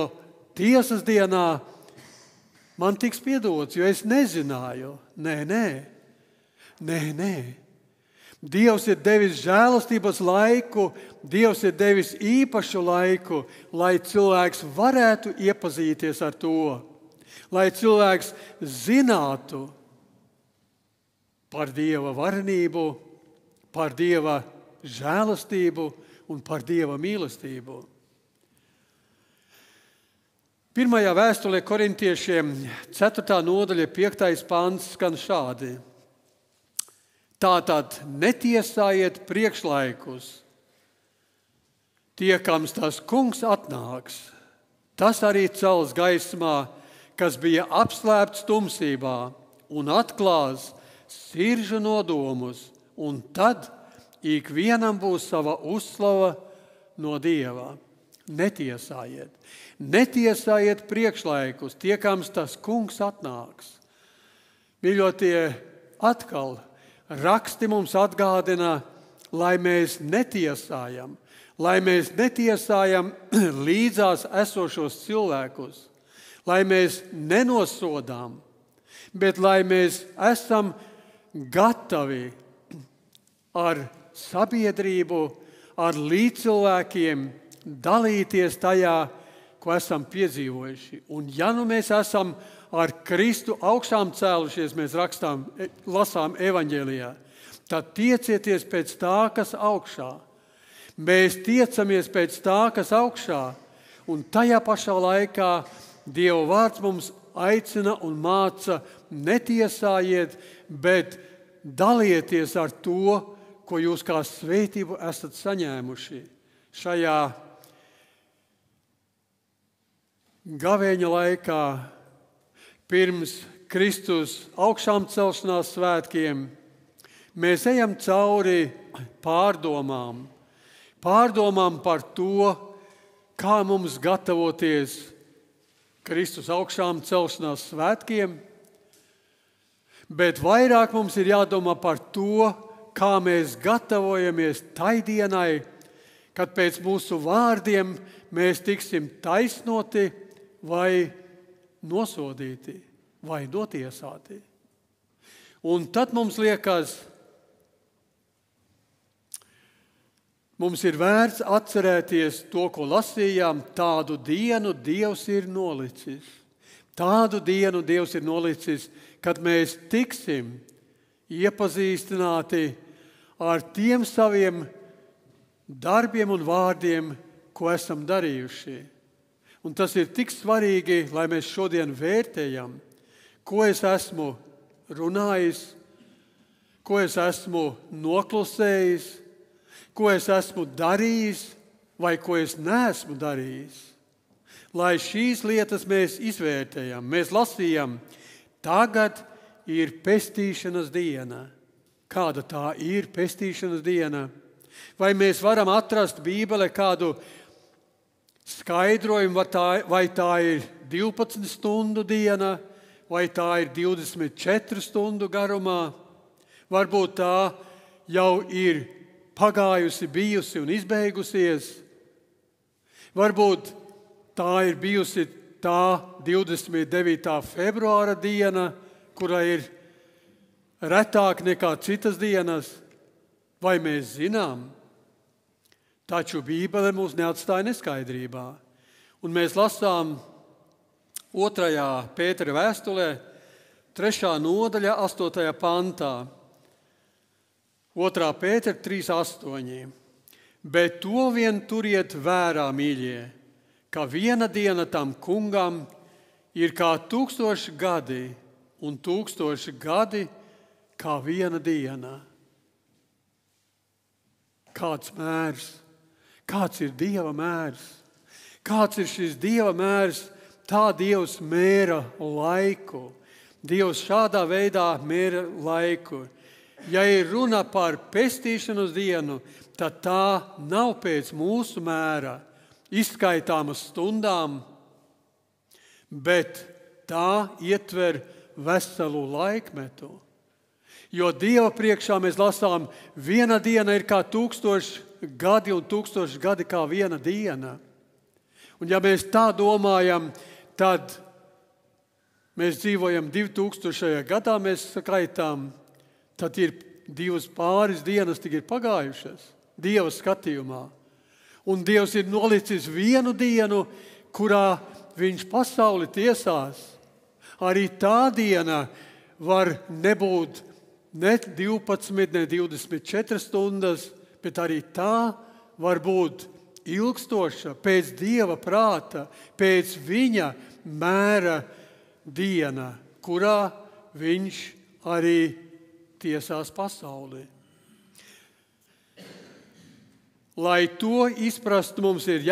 tiesas dienā man tiks piedots, jo es nezināju. Nē. Dievs ir devis žēlastības laiku, Dievs ir devis īpašu laiku, lai cilvēks varētu iepazīties ar to, lai cilvēks zinātu par Dieva varenību, par Dieva žēlastību un par Dieva mīlestību. Pirmajā vēstulē korintiešiem 4. nodaļa 5. pants skan šādi: tātad netiesājiet priekšlaikus, tiekams tas kungs atnāks, tas arī cels gaismā, kas bija apslēpts tumsībā, un atklās sirdžu nodomus, un tad ikvienam būs sava uzslava no Dieva. Netiesājiet. Netiesājiet priekšlaikus, tiekams tas kungs atnāks. Mīļotie, atkal raksti mums atgādina, lai mēs netiesājam, līdzās esošos cilvēkus, lai mēs nenosodām, bet lai mēs esam gatavi ar sabiedrību, ar līdzcilvēkiem dalīties tajā, ko esam piedzīvojuši. Un ja nu mēs esam ar Kristu augšām cēlušies, mēs lasām evaņģēlijā, tad tiecieties pēc tā, kas augšā. Mēs tiecamies pēc tā, kas augšā, un tajā pašā laikā Dieva vārds mums aicina un māca netiesājiet, bet dalieties ar to, ko jūs kā svētību esat saņēmuši šajā gavēņa laikā pirms Kristus augšām celšanās svētkiem. Mēs ejam cauri pārdomām par to, kā mums gatavoties Kristus augšām celšanās svētkiem, bet vairāk mums ir jādomā par to, kā mēs gatavojamies tai dienai, kad pēc mūsu vārdiem mēs tiksim taisnoti vai nosodīti vai notiesāti. Un tad mums liekas, mums ir vērts atcerēties to, ko lasījām, tādu dienu Dievs ir nolicis. Tādu dienu Dievs ir nolicis, kad mēs tiksim iepazīstināti ar tiem saviem darbiem un vārdiem, ko esam darījuši. Un tas ir tik svarīgi, lai mēs šodien vērtējam, ko es esmu runājis, ko es esmu noklusējis, ko es esmu darījis vai ko es neesmu darījis. Lai šīs lietas mēs izvērtējam, mēs lasījam, tagad ir pestīšanas diena. Kāda tā ir pestīšanas diena? Vai mēs varam atrast Bībelē kādu skaidrojumu, vai tā ir 12 stundu diena, vai tā ir 24 stundu garumā? Varbūt tā jau ir pagājusi, bijusi un izbeigusies. Varbūt tā ir bijusi tā 29. februāra diena, kura ir retāk nekā citas dienas. Vai mēs zinām? Taču Bībele mūs neatstāja neskaidrībā. Un mēs lasām 2. Pētera vēstulē, 3. nodaļa, 8. pantā. 2. Pētera 3.8. Bet to vien turiet vērā, mīļie, ka viena diena tam kungam ir kā 1000 gadi, un 1000 gadi kā viena diena. Kāds mērs? Kāds ir Dieva mērs? Kāds ir šis Dieva mērs? Tā Dievs mēra laiku. Dievs šādā veidā mēra laiku. Ja ir runa par pestīšanas dienu, tad tā nav pēc mūsu mēra izskaitāmas stundām, bet tā ietver veselu laikmetu. Jo Dieva priekšā mēs lasām, viena diena ir kā 1000 gadi un 1000 gadi kā viena diena. Un ja mēs tā domājam, tad mēs dzīvojam 2000. gadā, mēs skaitām, tad ir 2 pāris dienas tik ir pagājušas Dieva skatījumā. Un Dievs ir nolicis vienu dienu, kurā viņš pasauli tiesās. Arī tā diena var nebūt ne 12, ne 24 stundas, bet arī tā var būt ilgstoša pēc Dieva prāta, pēc viņa mēra diena, kurā viņš arī tiesās pasauli. Lai to izprastu, mums ir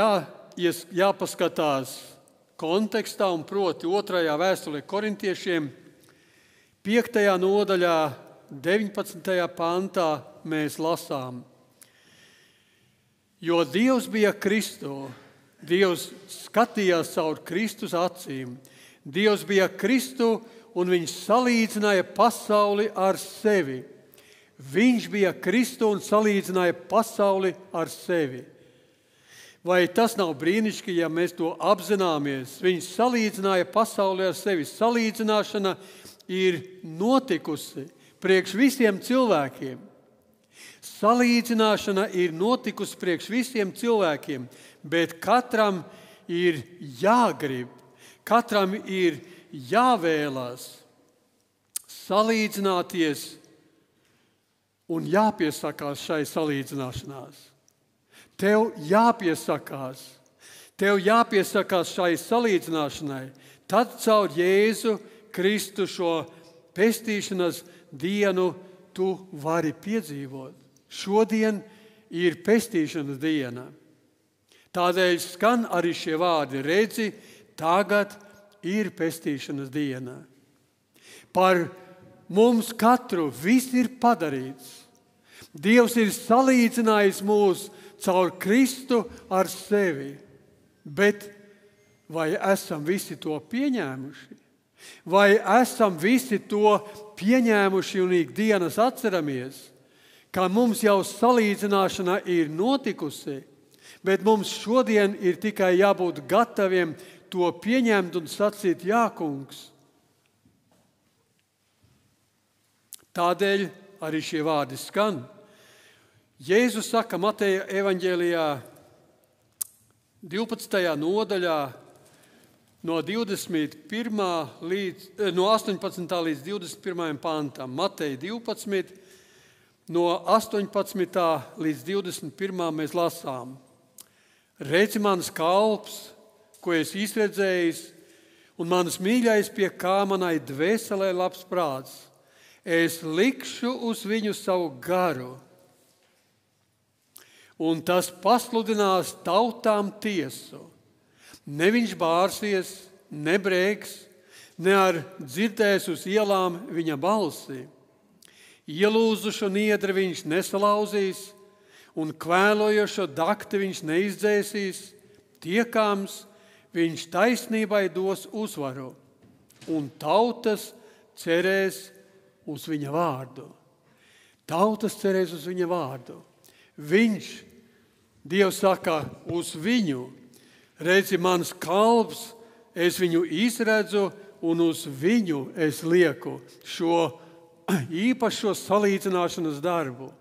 jāpaskatās kontekstā, un proti 2. vēstulē korintiešiem 5. nodaļā 19. pantā mēs lasām. Jo Dievs bija Kristu, Dievs skatījās caur Kristus acīm. Dievs bija Kristu un viņš salīdzināja pasauli ar sevi. Viņš bija Kristu un salīdzināja pasauli ar sevi. Vai tas nav brīnišķīgi, ja mēs to apzināmies? Viņš salīdzināja pasauli ar sevi. Salīdzināšana ir notikusi priekš visiem cilvēkiem. Salīdzināšana ir notikusi priekš visiem cilvēkiem, bet katram ir jāgrib, katram ir jāvēlas salīdzināties un jāpiesakās šai salīdzināšanās. Tev jāpiesakās šai salīdzināšanai. Tad caur Jēzu Kristu šo pestīšanas dienu tu vari piedzīvot. Šodien ir pestīšanas diena. Tādēļ skan arī šie vārdi. Redzi, tagad ir pestīšanas diena. Par mums katru viss ir padarīts. Dievs ir salīdzinājis mūs caur Kristu ar sevi. Bet vai esam visi to pieņēmuši? Vai esam visi to pieņēmuši un ikdienas atceramies, ka mums jau salīdzināšana ir notikusi, bet mums šodien ir tikai jābūt gataviem to pieņemt un sacīt, jā, kungs. Tādēļ arī šie vārdi skan. Jēzus saka Mateja evaņģēlijā 12. nodaļā no 18. līdz 21. pantam. Mateja 12. no 18. līdz 21. mēs lasām. Redzi mans kalps, ko es izredzējis, un mans mīļais, pie kā manai dvēselē labs prāts. Es likšu uz viņu savu garu, un tas pasludinās tautām tiesu. Ne viņš bārsies, ne brēks, ne ar dzirdēs uz ielām viņa balsi. Ielūzušo niedri viņš nesalauzīs, un kvēlojošo dakti viņš neizdzēsīs. Tiekams viņš taisnībai dos uzvaru, un tautas cerēs uz viņa vārdu. Tautas cerēs uz viņa vārdu. Viņš, Dievs saka, uz viņu. Redzi, mans kalps, es viņu izredzu, un uz viņu es lieku šo īpašo salīdzināšanas darbu.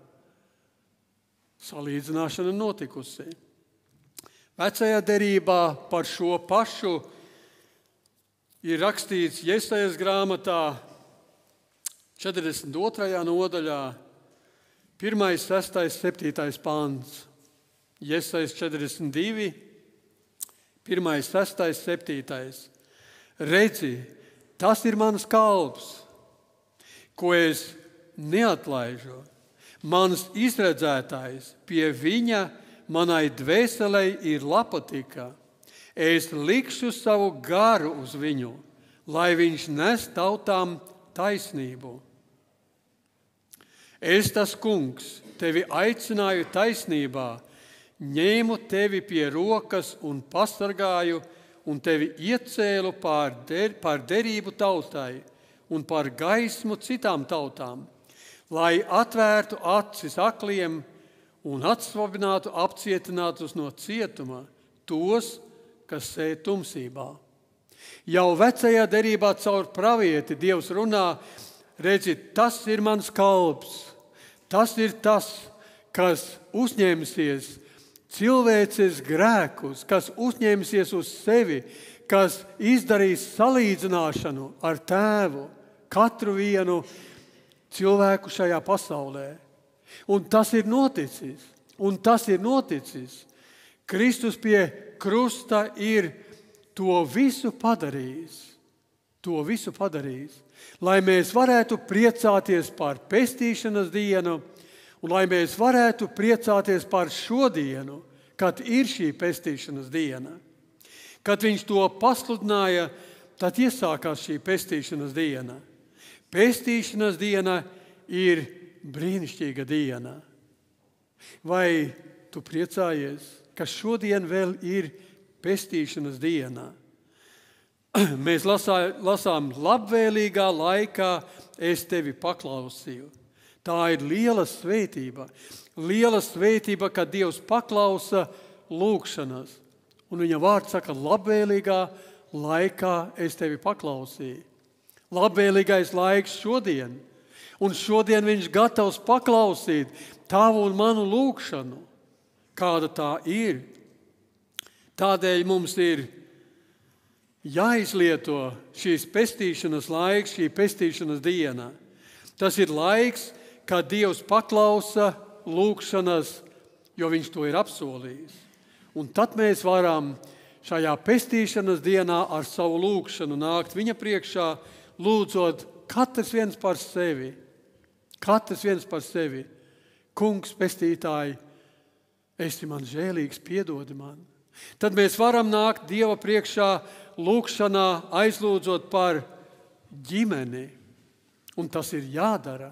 Salīdzināšana notikusi. Vecajā derībā par šo pašu ir rakstīts Jesajas grāmatā 42. nodaļā 1., 6., 7. pants. Jesajas 42, 1., 6., 7. Redzi, tas ir mans kalps, ko es neatlaižu. Mans izredzētājs, pie viņa manai dvēselei ir lapatika. Es likšu savu garu uz viņu, lai viņš nes tautām taisnību. Es, tas kungs, tevi aicināju taisnībā, ņēmu tevi pie rokas un pasargāju, un tevi iecēlu pār derību tautai un par gaismu citām tautām, lai atvērtu acis akliem un atsvabinātu apcietinātus no cietuma tos, kas sēž tumsībā. Jau vecajā derībā caur pravieti Dievs runā, redzi, tas ir mans kalps, tas ir tas, kas uzņemsies cilvēces grēkus, kas uzņemsies uz sevi, kas izdarīs salīdzināšanu ar tēvu, katru vienu cilvēku šajā pasaulē. Un tas ir noticis. Kristus pie krusta ir to visu padarījis. Lai mēs varētu priecāties par pestīšanas dienu, un lai mēs varētu priecāties par šo dienu, kad ir šī pestīšanas diena. Kad viņš to pasludināja, tad iesākās šī pestīšanas diena. Pestīšanas diena ir brīnišķīga diena. Vai tu priecājies, ka šodien vēl ir pestīšanas diena? Mēs lasām labvēlīgā laikā es tevi paklausīju. Tā ir liela svētība. Liela svētība, kad Dievs paklausa lūgšanas. Un viņa vārds saka, labvēlīgā laikā es tevi paklausīju. Labvēlīgais laiks šodien. Un šodien viņš gatavs paklausīt tavu un manu lūgšanu. Kāda tā ir? Tādēļ mums ir jāizlieto šīs pestīšanas laiks, šī pestīšanas diena. Tas ir laiks, kad Dievs paklausa lūgšanas, jo viņš to ir apsolījis. Un tad mēs varam šajā pestīšanas dienā ar savu lūgšanu nākt viņa priekšā, lūdzot katrs viens par sevi. Katrs viens par sevi. Kungs, pestītāji, esi man žēlīgs, piedodi man. Tad mēs varam nākt Dieva priekšā lūgšanā, aizlūdzot par ģimeni. Un tas ir jādara.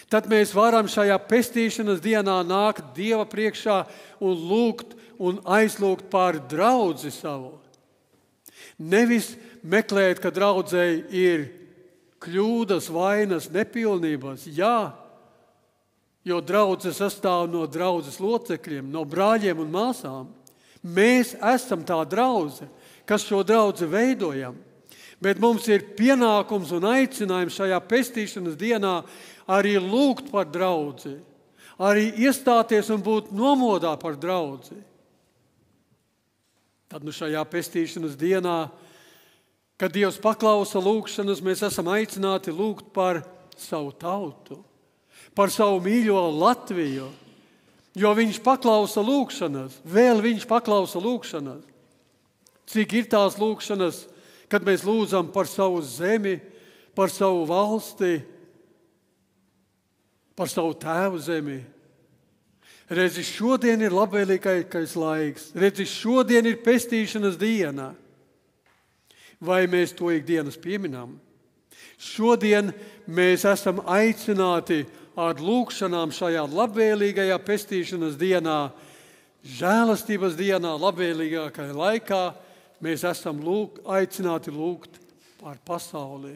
Tad mēs varam šajā pestīšanas dienā nākt Dieva priekšā un lūgt un aizlūgt par draudzi savu. Nevis meklēt, ka draudzei ir kļūdas, vainas, nepilnības. Jā, jo draudze sastāv no draudzes locekļiem, no brāļiem un māsām. Mēs esam tā draudze, kas šo draudzi veidojam. Bet mums ir pienākums un aicinājums šajā pestīšanas dienā arī lūgt par draudzi, arī iestāties un būt nomodā par draudzi. Tad šajā pestīšanas dienā, kad Dievs paklausa lūgšanas, mēs esam aicināti lūgt par savu tautu, par savu mīļo Latviju, jo viņš paklausa lūgšanas, vēl viņš paklausa lūgšanas. Cik ir tās lūgšanas, kad mēs lūdzam par savu zemi, par savu valsti, par savu tēvu zemi. Redzi, šodien ir labvēlīgākais laiks. Redzi, šodien ir pestīšanas diena. Vai mēs to ikdienas pieminām? Šodien mēs esam aicināti ar lūgšanām šajā labvēlīgajā pestīšanas dienā, žēlastības dienā, labvēlīgākajā laikā. Mēs esam aicināti lūgt par pasauli.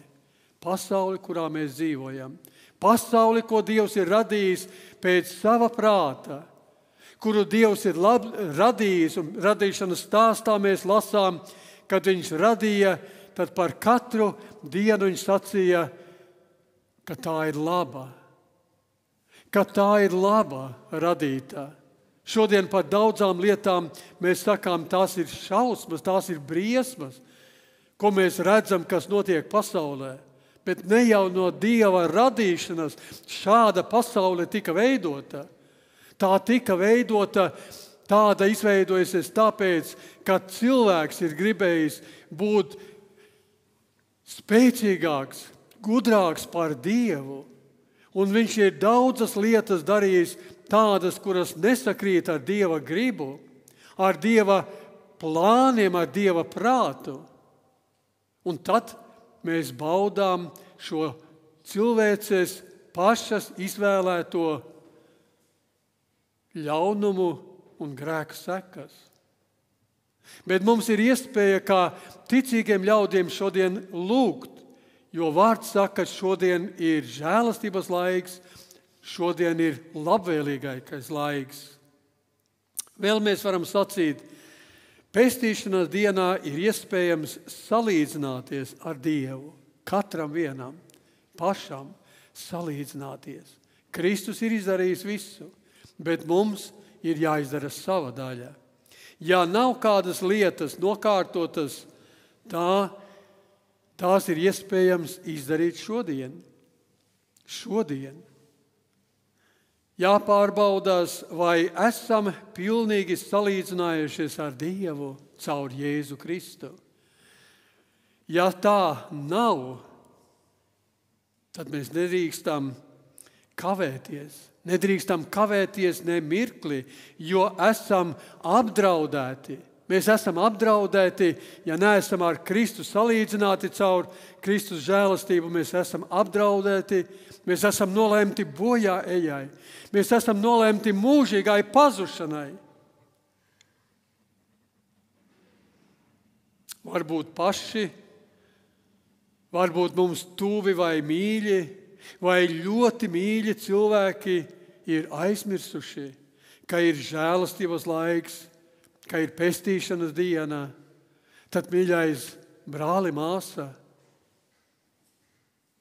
Pasauli, kurā mēs dzīvojam. Pasauli, ko Dievs ir radījis pēc sava prāta, kuru Dievs ir radījis, un radīšanas stāstā mēs lasām, kad viņš radīja, tad par katru dienu viņš sacīja, ka tā ir laba. Ka tā ir laba radītā. Šodien par daudzām lietām mēs sakām, tās ir šausmas, tās ir briesmas, ko mēs redzam, kas notiek pasaulē. Bet ne jau no Dieva radīšanas šāda pasaule tika veidota. Tā tika veidota, tāda izveidojusies tāpēc, ka cilvēks ir gribējis būt spēcīgāks, gudrāks par Dievu. Un viņš ir daudzas lietas darījis tādas, kuras nesakrīt ar Dieva gribu, ar Dieva plāniem, ar Dieva prātu. Un tad mēs baudām šo cilvēces pašas izvēlēto ļaunumu un grēku sekas. Bet mums ir iespēja kā ticīgiem ļaudiem šodien lūgt, jo vārds saka, šodien ir žēlastības laiks, šodien ir labvēlīgākais laiks. Vēl mēs varam sacīt, pestīšanas dienā ir iespējams salīdzināties ar Dievu. Katram vienam, pašam salīdzināties. Kristus ir izdarījis visu, bet mums ir jāizdara sava daļa. Ja nav kādas lietas nokārtotas, tās ir iespējams izdarīt šodien. Šodien. Jāpārbaudās, vai esam pilnīgi salīdzinājušies ar Dievu caur Jēzu Kristu. Ja tā nav, tad mēs nedrīkstam kavēties. Nedrīkstam kavēties ne mirkli, jo esam apdraudēti. Mēs esam apdraudēti, ja neesam ar Kristu salīdzināti caur Kristus žēlastību. Mēs esam apdraudēti, mēs esam nolemti bojā ejai. Mēs esam nolemti mūžīgai pazušanai. Varbūt paši, varbūt mums tuvi vai mīļi, vai ļoti mīļi cilvēki ir aizmirsuši, ka ir žēlastības laiks, ka ir pestīšanas diena. Tad, mīļais brāli, māsa,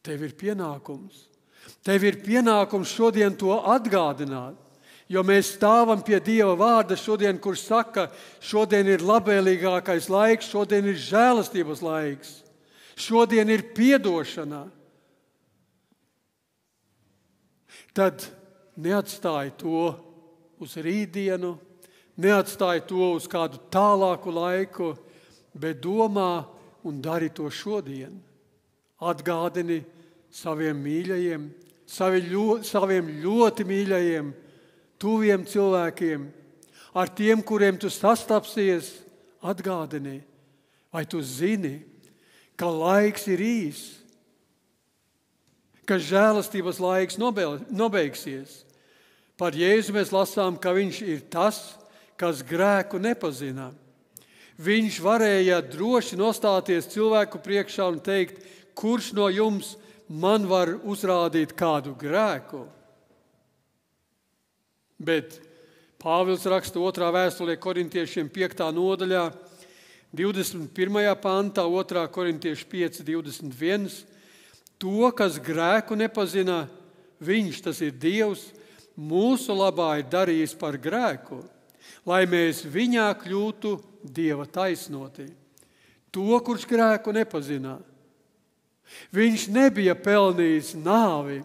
tev ir pienākums. Tev ir pienākums šodien to atgādināt, jo mēs stāvam pie Dieva vārda šodien, kurš saka, šodien ir labvēlīgākais laiks, šodien ir žēlastības laiks, šodien ir piedošana. Tad neatstāj to uz rītdienu, neatstāj to uz kādu tālāku laiku, bet domā un dari to šodien. Atgādini saviem mīļajiem, saviem ļoti mīļajiem, tuviem cilvēkiem, ar tiem, kuriem tu sastapsies, atgādini, vai tu zini, ka laiks ir īs, ka žēlastības laiks nobeigsies. Par Jēzu mēs lasām, ka viņš ir tas, kas grēku nepazina. Viņš varēja droši nostāties cilvēku priekšā un teikt, kurš no jums man var uzrādīt kādu grēku. Bet Pāvils raksta 2. vēstulē korintiešiem 5. nodaļā, 21. pantā, 2. korintiešu 5, 21. To, kas grēku nepazina, viņš, tas ir Dievs, mūsu labā ir darījis par grēku, lai mēs viņā kļūtu Dieva taisnoti. To, kurš grēku nepazina. Viņš nebija pelnījis nāvi,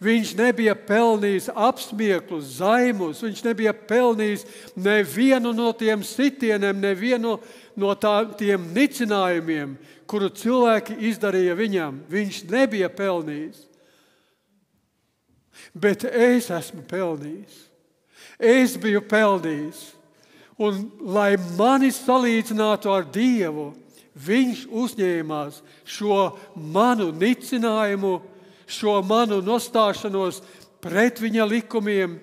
viņš nebija pelnījis apsmieklus, zaimus, viņš nebija pelnījis nevienu no tiem sitieniem, nevienu no tiem nicinājumiem, kuru cilvēki izdarīja viņam. Viņš nebija pelnījis. Bet es esmu pelnījis. Es biju pelnījis. Un lai mani salīdzinātu ar Dievu, viņš uzņēmās šo manu nicinājumu, šo manu nostāšanos pret viņa likumiem,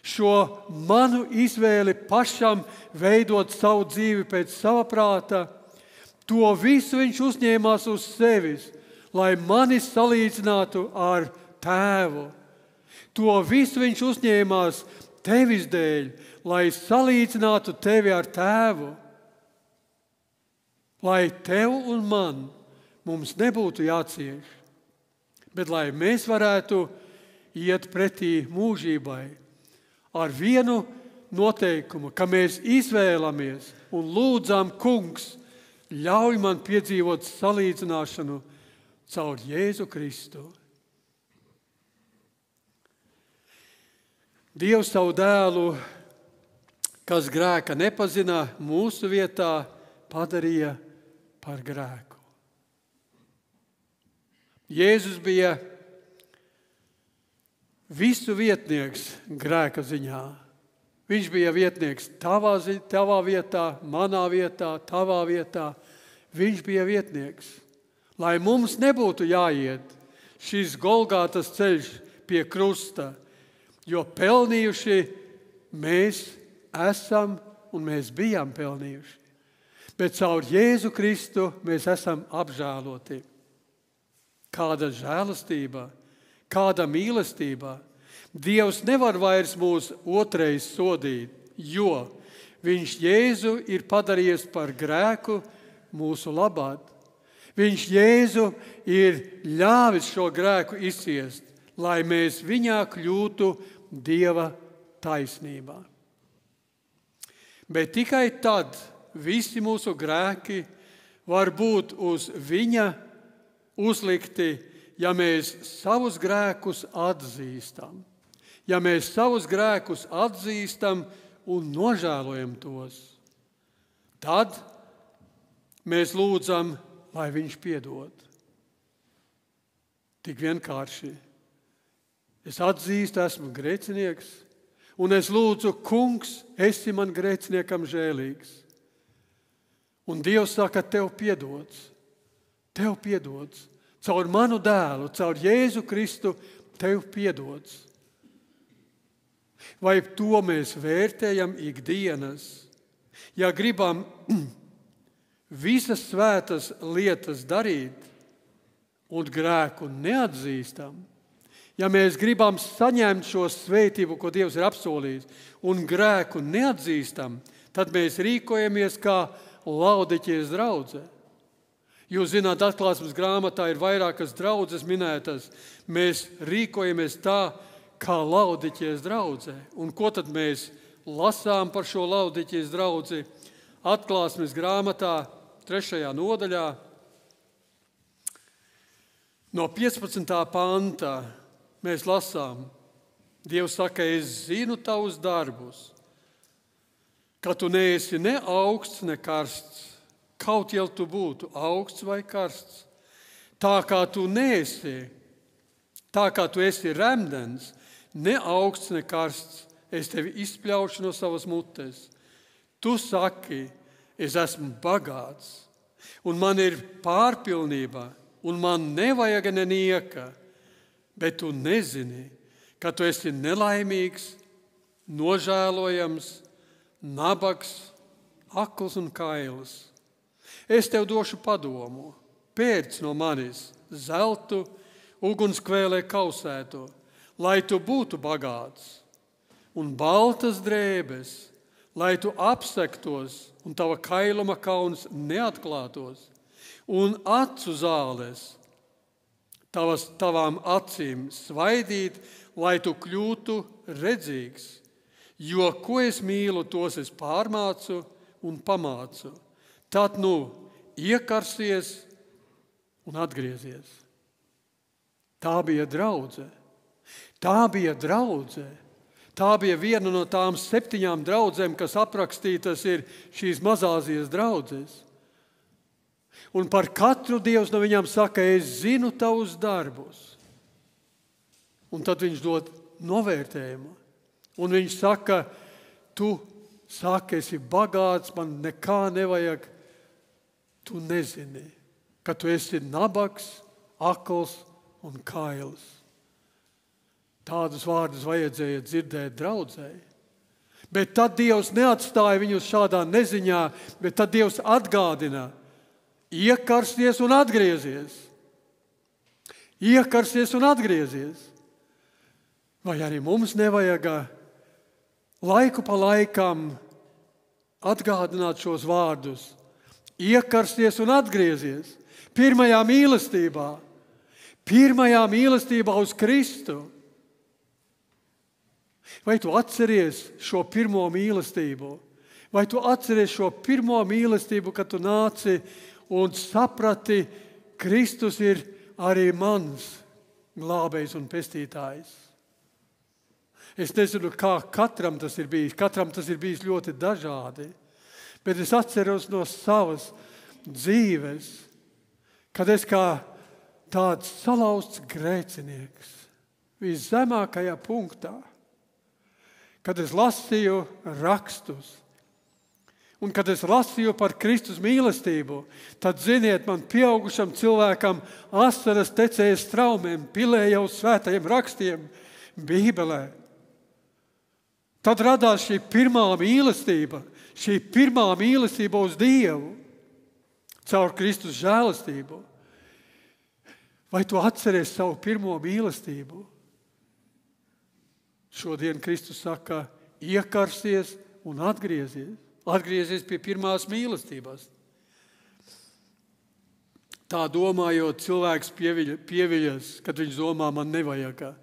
šo manu izvēli pašam veidot savu dzīvi pēc sava prāta. To visu viņš uzņēmās uz sevis, lai mani salīdzinātu ar Tēvu. To visu viņš uzņēmās tevis dēļ, lai salīdzinātu tevi ar Tēvu. Lai tev un mums nebūtu jācieš, bet lai mēs varētu iet pretī mūžībai ar vienu noteikumu, ka mēs izvēlamies un lūdzam, Kungs, ļauj man piedzīvot salīdzināšanu caur Jēzu Kristu. Dievs savu dēlu, kas grēka nepazina, mūsu vietā padarīja par grēku. Jēzus bija visu vietnieks grēka ziņā. Viņš bija vietnieks tavā vietā, manā vietā, tavā vietā. Viņš bija vietnieks. Lai mums nebūtu jāiet šis Golgātas ceļš pie krusta, jo pelnījuši mēs esam un mēs bijām pelnījuši. Bet caur Jēzu Kristu mēs esam apžēloti. Kāda žēlastība, kāda mīlestība. Dievs nevar vairs mūs otrais sodīt, jo viņš Jēzu ir padarījis par grēku mūsu labāk. Viņš Jēzu ir ļāvis šo grēku izciest, lai mēs viņā kļūtu Dieva taisnībā. Bet tikai tad visi mūsu grēki var būt uz viņa uzlikti, ja mēs savus grēkus atzīstam. Ja mēs savus grēkus atzīstam un nožēlojam tos, tad mēs lūdzam, lai viņš piedod. Tik vienkārši. Es atzīstu, esmu grēcinieks, Un es lūdzu, Kungs, esi man grēciniekam žēlīgs. Un Dievs saka, tev piedots. Tev piedots. Caur manu dēlu, caur Jēzu Kristu, tev piedots. Vai to mēs vērtējam ikdienas? Ja gribam visas svētas lietas darīt un grēku neatzīstam, ja mēs gribam saņemt šo svētību, ko Dievs ir apsolījis, un grēku neatzīstam, tad mēs rīkojamies kā Laodiķijas draudze. Jūs zināt, atklāsmes grāmatā ir vairākas draudzes minētas. Mēs rīkojamies tā, kā Laodiķijas draudze. Un ko tad mēs lasām par šo Laodiķijas draudzi? Atklāsmes grāmatā 3. nodaļā no 15. panta mēs lasām. Dievs saka, es zinu tavus darbus, ka tu neesi ne augsts, ne karsts. Kaut jau tu būtu augsts vai karsts. Tā kā tu esi remdens, ne augsts, ne karsts, es tevi izpļaušu no savas mutes. Tu saki, es esmu bagāts, un man ir pārpilnība, un man nevajag nenieka, bet tu nezini, ka tu esi nelaimīgs, nožēlojams, nabags, akls un kails. Es tev došu padomu, pērc no manis zeltu, ugunskvēlē kausēto, lai tu būtu bagāts, un baltas drēbes, lai tu apsektos, un tava kailuma kauns neatklātos, un acu zāles tavām acīm svaidīt, lai tu kļūtu redzīgs. Jo ko es mīlu, tos es pārmācu un pamācu. Tad iekarsies un atgriezies. Tā bija draudze. Tā bija draudze. Tā bija viena no tām 7 draudzēm, kas aprakstītas ir šīs Mazāzijas draudzes. Un par katru Dievs no viņām saka, es zinu tavus darbus. Un tad viņš dod novērtējumu. Un viņš saka, tu saki, esi bagāts, man nekā nevajag. Tu nezini, ka tu esi nabags, akls un kails. Tādus vārdus vajadzēja dzirdēt draudzēji. Bet tad Dievs neatstāja viņus šādā neziņā, bet tad Dievs atgādina, iekarsies un atgriezies. Iekarsies un atgriezies. Vai arī mums nevajag laiku pa laikam atgādināt šos vārdus? Iekarsies un atgriezies. Pirmajā mīlestībā uz Kristu. Vai tu atceries šo pirmo mīlestību? Vai tu atceries šo pirmo mīlestību, kad tu nāci un saprati, Kristus ir arī mans glābējs un pestītājs? Es nezinu, kā katram tas ir bijis. Katram tas ir bijis ļoti dažādi. Bet es atceros no savas dzīves, kad es kā tāds salauzts grēcinieks viszemākajā punktā, kad es lasīju rakstus un kad es lasīju par Kristus mīlestību, tad, ziniet, man pieaugušam cilvēkam asaras tecēja straumēm, pilēja uz svētajiem rakstiem, Bībelē. Tad radās šī pirmā mīlestība uz Dievu, caur Kristus žēlastību. Vai tu atceries savu pirmo mīlestību? Šodien Kristus saka, iekarsies un atgriezies. Atgriezies pie pirmās mīlestības. Tā domājot, cilvēks pieviļas, kad viņš domā, man nevajag.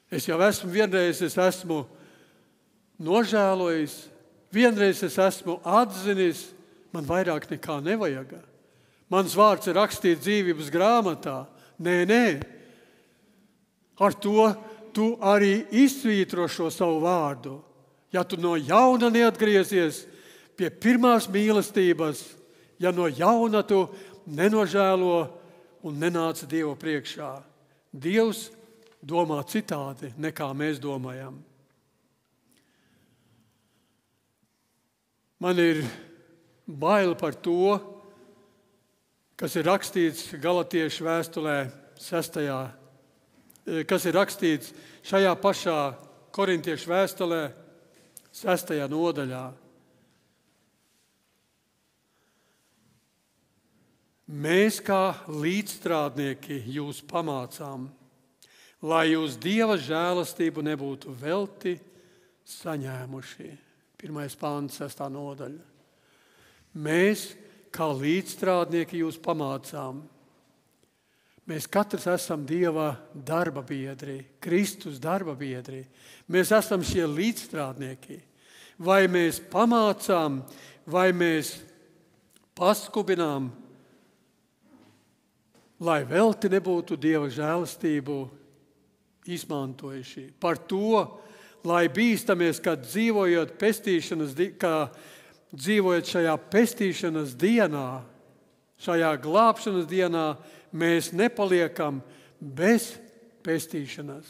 Es jau esmu nožēlojis, vienreiz es esmu atzinis, man vairāk nekā nevajag. Mans vārds ir rakstīts dzīvības grāmatā. Nē. Ar to tu arī izsvītro šo savu vārdu. Ja tu no jauna neatgriezies pie pirmās mīlestības, ja no jauna tu nenožēlo un nenāc Dieva priekšā. Dievs domā citādi, nekā mēs domājam. Man ir bail par to, kas ir rakstīts Galatiešu vēstulē 6. Kas ir rakstīts šajā pašā Korintiešu vēstulē 6. nodaļā. Mēs kā līdzstrādnieki jūs pamācām, lai jūs Dieva žēlastību nebūtu velti saņēmuši. 1. pāns, 6. nodaļa. Mēs kā līdzstrādnieki jūs pamācām. Mēs katrs esam Dieva darba biedri, Kristus darba biedri. Mēs esam šie līdzstrādnieki. Vai mēs pamācām, vai mēs paskubinām, lai velti nebūtu Dieva žēlastību izmantojuši. Par to, lai bīstamies, kad dzīvojot šajā pestīšanas dienā, šajā glābšanas dienā, mēs nepaliekam bez pestīšanas.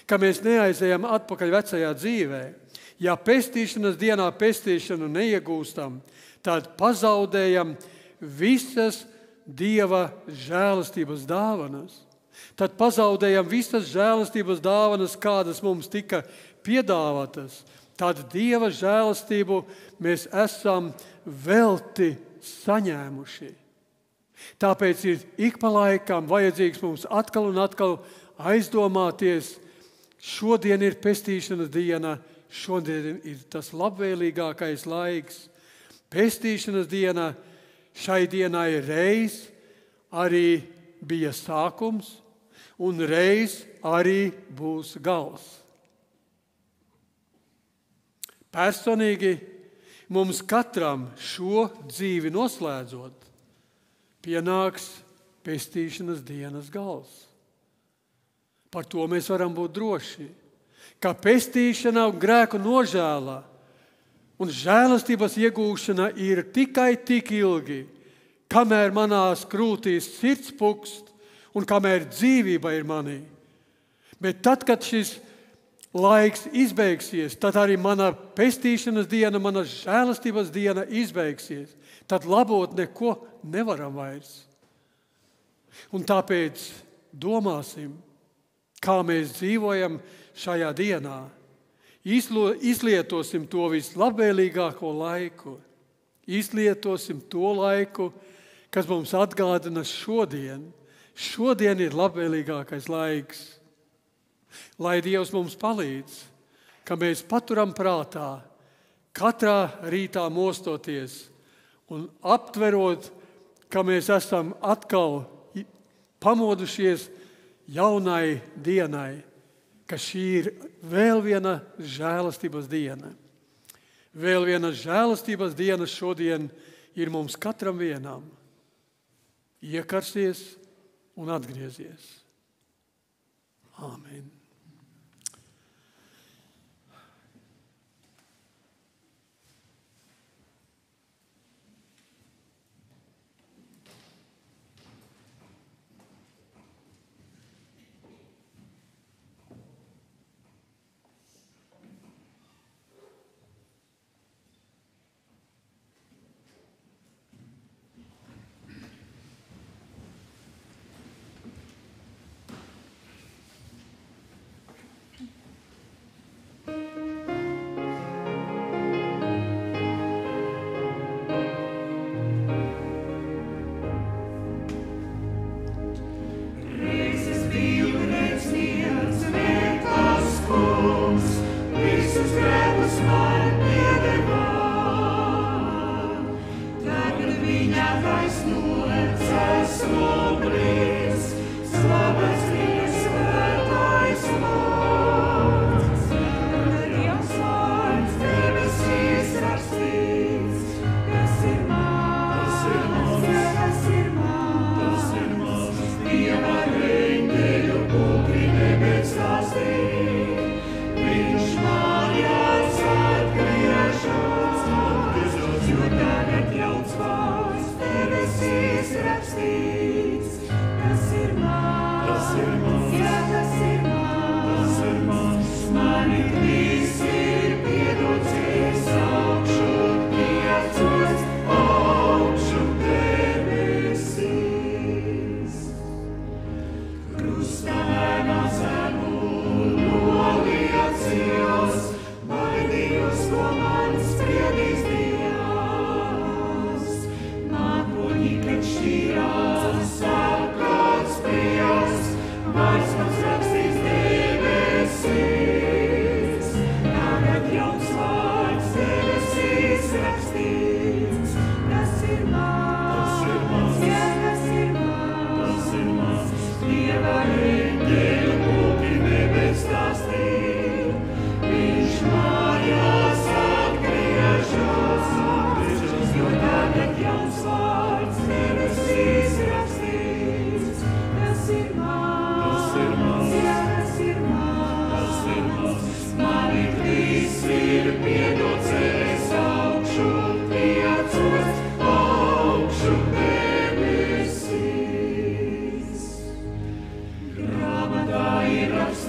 Ka mēs neaizejam atpakaļ vecajā dzīvē. Ja pestīšanas dienā pestīšanu neiegūstam, tad pazaudējam visas Dieva žēlastības dāvanas. Tad pazaudējam visas žēlastības dāvanas, kādas mums tika piedāvātas. Tad Dieva žēlastību mēs esam velti saņēmuši. Tāpēc ir ik pa laikam vajadzīgs mums atkal un atkal aizdomāties, šodien ir pestīšanas diena, šodien ir tas labvēlīgākais laiks. Pestīšanas diena, šai dienai reiz arī bija sākums, un reiz arī būs gals. Personīgi mums katram šo dzīvi noslēdzot, pienāks pestīšanas dienas gals. Par to mēs varam būt droši, ka pestīšana un grēku nožēla un žēlastības iegūšana ir tikai tik ilgi, kamēr manās krūtīs sirds pukst un kamēr dzīvība ir manī. Bet tad, kad šis laiks izbeigsies, tad arī mana pestīšanas diena, mana žēlastības diena izbeigsies. Tad labot neko nevaram vairs. Un tāpēc domāsim, kā mēs dzīvojam šajā dienā. Izlietosim to vislabvēlīgāko laiku. Izlietosim to laiku, kas mums atgādina šodien. Šodien ir labvēlīgākais laiks. Lai Dievs mums palīdz, ka mēs paturam prātā, katrā rītā mostoties un aptverot, ka mēs esam atkal pamodušies jaunai dienai, ka šī ir vēl viena žēlastības diena. Vēl viena žēlastības diena šodien ir mums katram vienam. Iekarsies un atgriezies. Āmen.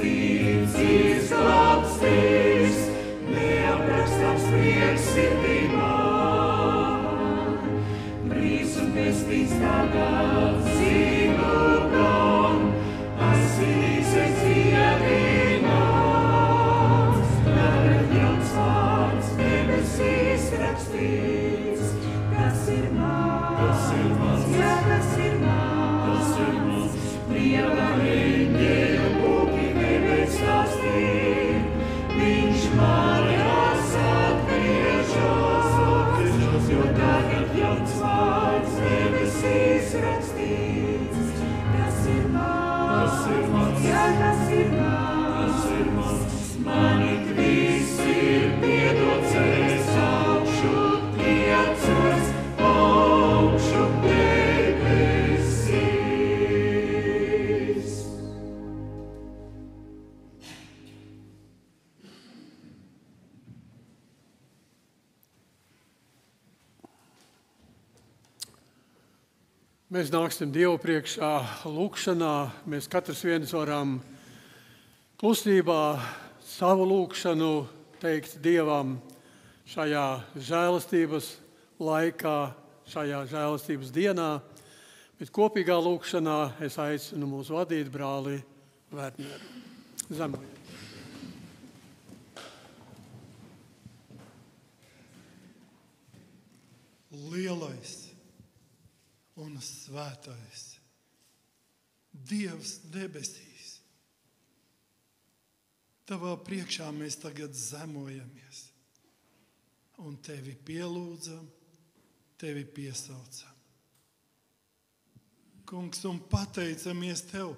Mīlestības izglābstīs, neaprakstams prieks sirdī man. Brīvs un pestīts tagad zinu gan, asinīs es iedināts. Tagad jauns vārds debesīs rakstīts, tas ir mans, jā, tas ir mans. Dieva eņģeļu būki debes stāstīt, viņš mājās atgriežas, jo tagad jauns vārds debesīs rakstīts. Tas ir mans, jā, tas ir mans. Mani viss ir piedots, es augšu tiecos, augšu debesīs. Mēs nāksim Dievu priekšā lūkšanā. Mēs katrs viens varam klusībā savu lūkšanu teikt Dievam šajā žēlastības laikā, šajā žēlastības dienā. Bet kopīgā lūkšanā es aicinu mūs vadīt brāli Vērtneru. Zemojiet. Lielais un svētais Dievs debesīs, Tavā priekšā mēs tagad zemojamies un Tevi pielūdzam, Tevi piesaucam. Kungs, un pateicamies Tev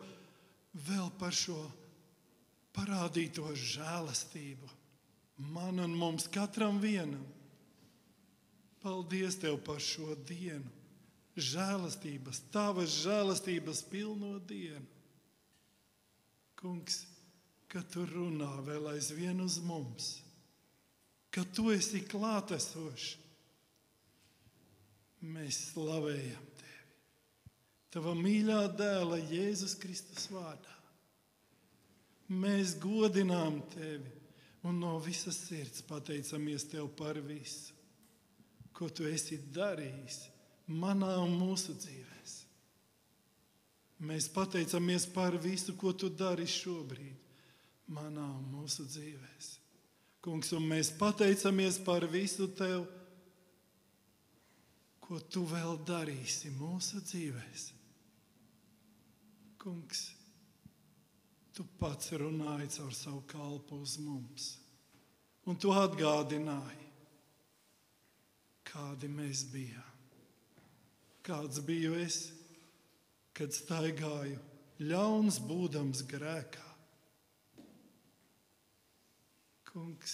vēl par šo parādīto žēlastību man un mums katram vienam. Paldies Tev par šo dienu, žēlastības, Tavas žēlastības pilno dienu. Kungs, ka Tu runā vēl aizvien uz mums, ka Tu esi klātesošs. Mēs slavējam Tevi, Tava mīļā dēla Jēzus Kristus vārdā. Mēs godinām Tevi un no visas sirds pateicamies Tev par visu, ko Tu esi darījis manā un mūsu dzīvēs. Mēs pateicamies par visu, ko Tu dari šobrīd manā un mūsu dzīvēs. Kungs, un mēs pateicamies par visu Tev, ko Tu vēl darīsi mūsu dzīvēs. Kungs, Tu pats runāji caur savu kalpu uz mums, un Tu atgādināji, kādi mēs bijām. Kāds biju es, kad staigāju ļauns būdams grēkā. Kungs,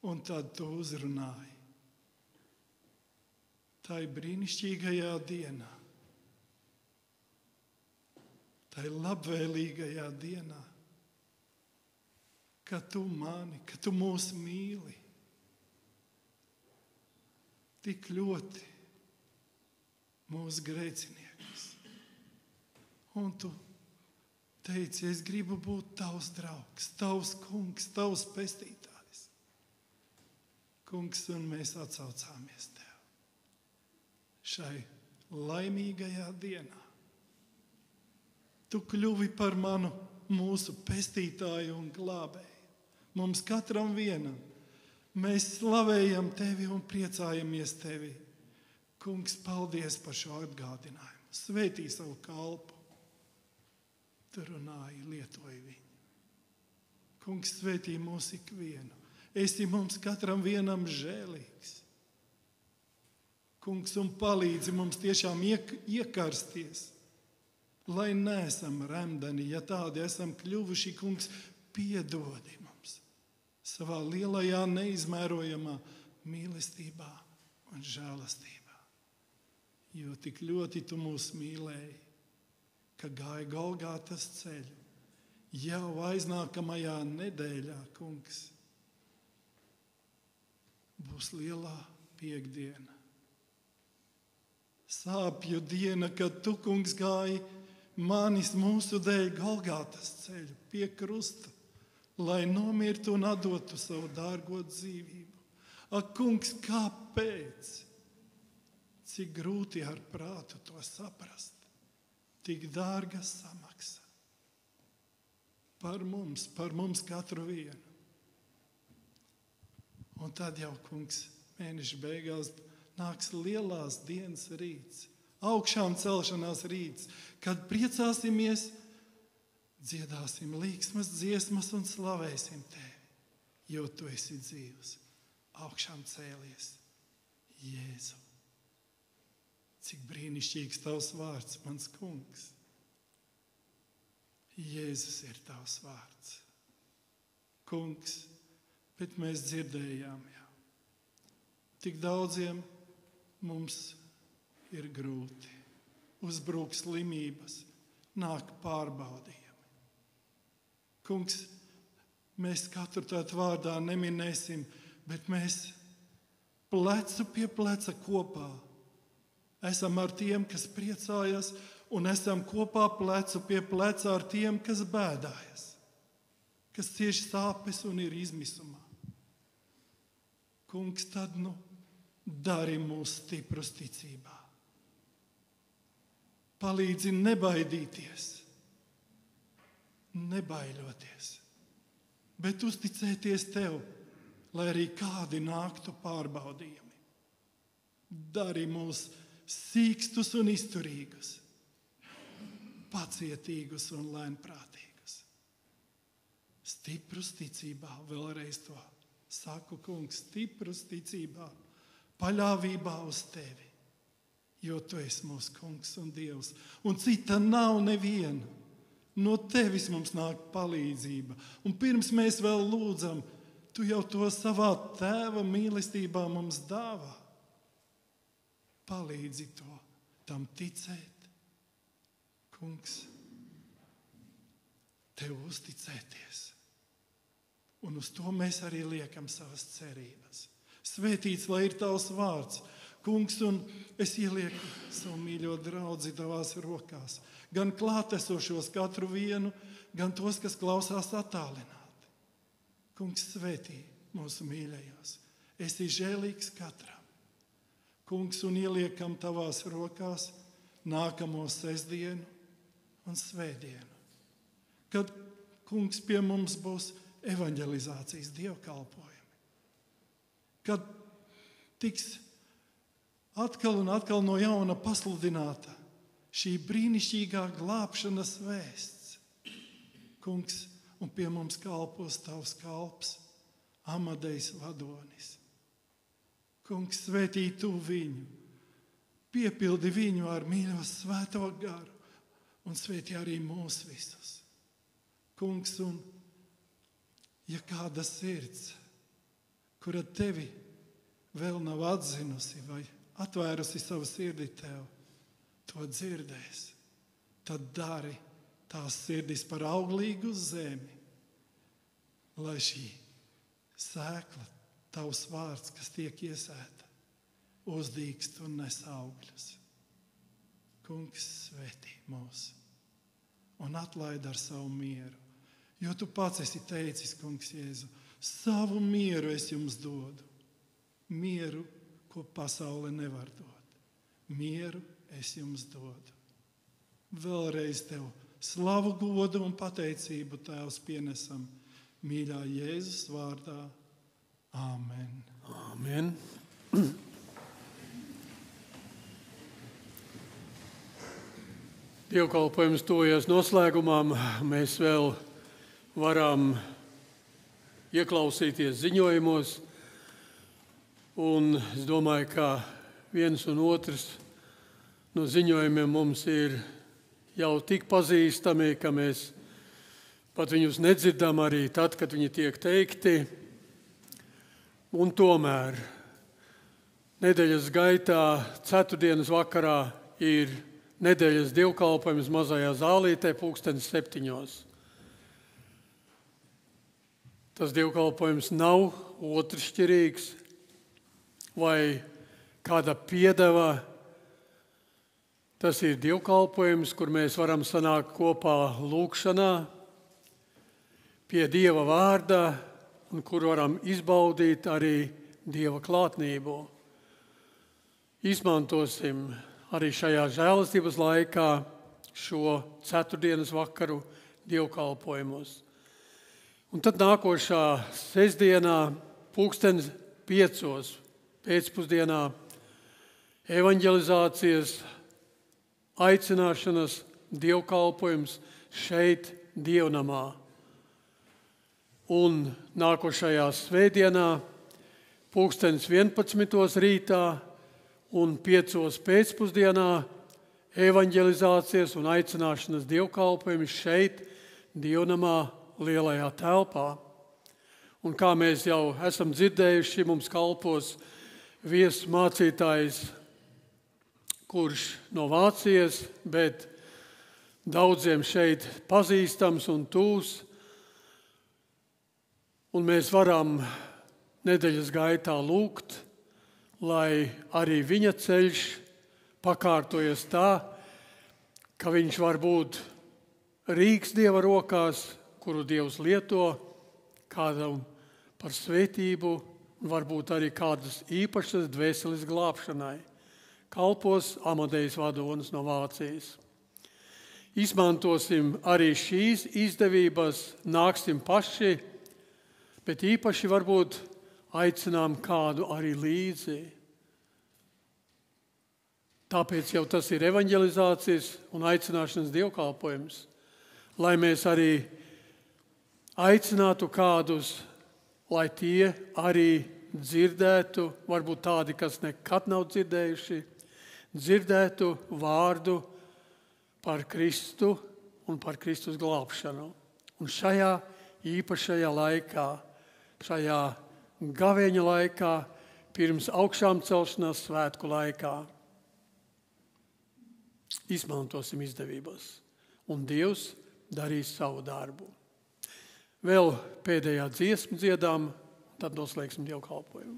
un tad Tu uzrunāji. Tai brīnišķīgajā dienā, tai labvēlīgajā dienā, ka Tu mani, ka Tu mūs mīli. Tik ļoti mūsu grēciniekus. Un Tu teici, es gribu būt Tavs draugs, Tavs kungs, Tavs pestītājs. Kungs, un mēs atsaucāmies Tev šai laimīgajā dienā. Tu kļuvi par manu, mūsu pestītāju un glābēju. Mums katram vienam. Mēs slavējam Tevi un priecājamies Tevi. Kungs, paldies par šo atgādinājumu. Svētī savu kalpu. Tu runāji, lietoji viņu. Kungs, svētī mūs ikvienu. Esi mums katram vienam žēlīgs. Kungs, un palīdzi mums tiešām iekarsties, lai neesam remdeni, ja tādi esam kļuvuši. Kungs, piedodi mums savā lielajā neizmērojamā mīlestībā un žēlastībā. Jo tik ļoti Tu mūs mīlēji, ka gāja Golgātas ceļu jau aiznākamajā nedēļā, Kungs. Būs lielā piekdiena. Sāpju diena, kad Tu, Kungs, gāji manis mūsu dēļ Golgātas ceļu pie krusta, lai nomirtu un atdotu savu dārgo dzīvību. Ak, kungs, kāpēc? Cik grūti ar prātu to saprast. Tik dārga samaksa. Par mums katru vienu. Un tad jau, kungs, mēneša beigās nāks lielās dienas rīts, augšām celšanās rīts, kad priecāsimies, dziedāsim līksmas, dziesmas un slavēsim tevi, jo tu esi dzīvs, augšām cēlies. Jēzu, cik brīnišķīgs tavs vārds, mans kungs. Jēzus ir tavs vārds. Kungs, bet mēs dzirdējām jau. Tik daudziem mums ir grūti. Uzbrūk slimības, nāk pārbaudījumi. Kungs, mēs katru tādu vārdā neminēsim, bet mēs plecu pie pleca kopā esam ar tiem, kas priecājas, un esam kopā plecu pie pleca ar tiem, kas bēdājas, kas cieš sāpes un ir izmisumā. Kungs, tad dari mūs stiprus ticībā. Palīdzi nebaidīties, nebaiļoties, bet uzticēties tev, lai arī kādi nāktu pārbaudījumi. Dari mūs sīkstus un izturīgus, pacietīgus un lēnprātīgus. Stiprus ticībā, vēlreiz to saku, kungs, stiprus ticībā, paļāvībā uz tevi, jo tu esi mūsu kungs un Dievs, un cita nav neviena. No tevis mums nāk palīdzība, un pirms mēs vēl lūdzam, tu jau to savā tēva mīlestībā mums dāvā. Palīdzi to, tam ticēt, kungs, tev uzticēties. Un uz to mēs arī liekam savas cerības. Svētīts, lai ir tavs vārds, kungs, un es ielieku savu mīļo draudzi tavās rokās. Gan klātesošos katru vienu, gan tos, kas klausās attālināti. Kungs, svētī mūsu mīļajos. Esi žēlīgs katram. Kungs, un ieliekam tavās rokās nākamo sestdienu un svētdienu. Kad, kungs, pie mums būs evanģelizācijas dievkalpojumi. Kad tiks atkal un atkal no jauna pasludināta šī brīnišķīgā glābšanas vēsts. Kungs, un pie mums kalpos tavs kalps, Amadejs vadonis. Kungs, svētī tu viņu, piepildi viņu ar mīļo svēto garu un svētī arī mūs visus. Kungs, un ja kāda sirds, kura tevi vēl nav atzinusi vai atvērusi savu sirdi tev, to dzirdēs, tad dari tās sirdis par auglīgu zemi, lai šī sēkla, tavs vārds, kas tiek iesēta, uzdīkst un nes augļus. Kungs, svētī mūs un atlaid ar savu mieru, jo tu pats esi teicis, kungs Jēzu, savu mieru es jums dodu, mieru, ko pasaule nevar dot. Mieru es jums dodu. Vēlreiz tev slavu, godu un pateicību, Tēvs, pienesam mīļā Jēzus vārdā. Āmen. Amen. Dievkalpojums tuvojas noslēgumam. Mēs vēl varam ieklausīties ziņojumos. Un es domāju, ka viens un otrs no ziņojumiem mums ir jau tik pazīstami, ka mēs pat viņus nedzirdam arī tad, kad viņi tiek teikti. Un tomēr nedēļas gaitā, ceturtdienas vakarā, ir nedēļas dievkalpojums mazajā zālītē 7:00. Tas dievkalpojums nav otršķirīgs vai kāda piedeva. Tas ir dievkalpojums, kur mēs varam sanākt kopā lūkšanā. pie Dieva vārda un kur varam izbaudīt arī Dieva klātnību. Izmantosim arī šajā žēlastības laikā šo ceturtdienas vakaru dievkalpojumus. Un tad nākošā sestdienā 5:00 pēcpusdienā evanģelizācijas aicināšanas dievkalpojums šeit Dievnamā. Un nākošajā svētdienā 11:00 rītā un 5:00 pēcpusdienā evanģelizācijas un aicināšanas dievkalpojums šeit Dievnamā lielajā telpā. Un kā mēs jau esam dzirdējuši, mums kalpos viesu mācītājs, kurš no Vācijas, bet daudziem šeit pazīstams un tūs. Un mēs varam nedēļas gaitā lūgt, lai arī viņa ceļš pakārtojas tā, ka viņš var būt rīks Dieva rokās, kuru Dievs lieto kādam par svētību, un varbūt arī kādas īpašas dvēseles glābšanai. Kalpos Amadejs Vadonis no Vācijas. Izmantosim arī šīs izdevības, nāksim paši, bet īpaši varbūt aicinām kādu arī līdzi. Tāpēc jau tas ir evanģelizācijas un aicināšanas dievkalpojums, lai mēs arī aicinātu kādus, lai tie arī dzirdētu, varbūt tādi, kas nekad nav dzirdējuši, dzirdētu vārdu par Kristu un par Kristus glābšanu. Un šajā īpašajā laikā, šajā gavēņa laikā, pirms augšām celšanās svētku laikā, izmantosim izdevības. Un Dievs darīs savu darbu. Vēl pēdējā dziesmu dziedām, tad noslēgsim dievkalpojumu.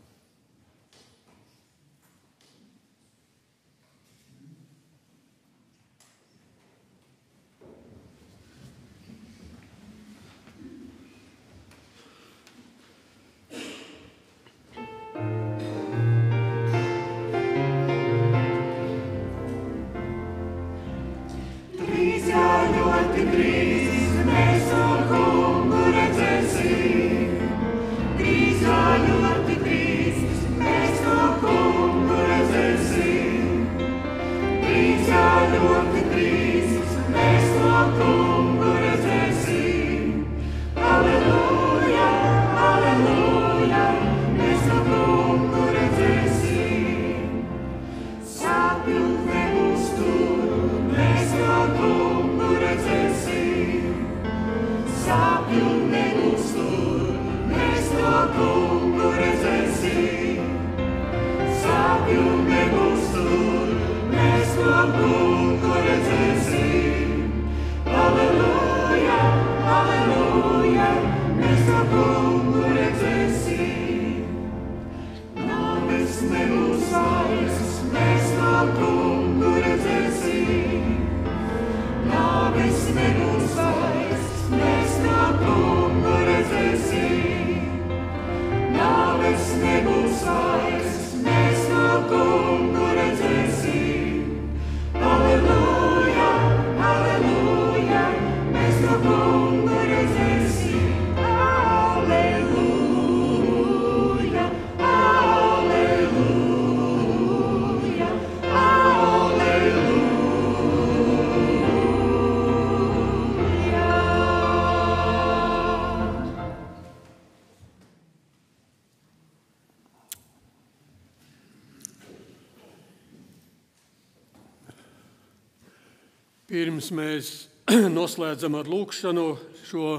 Pirms mēs noslēdzam ar lūkšanu šo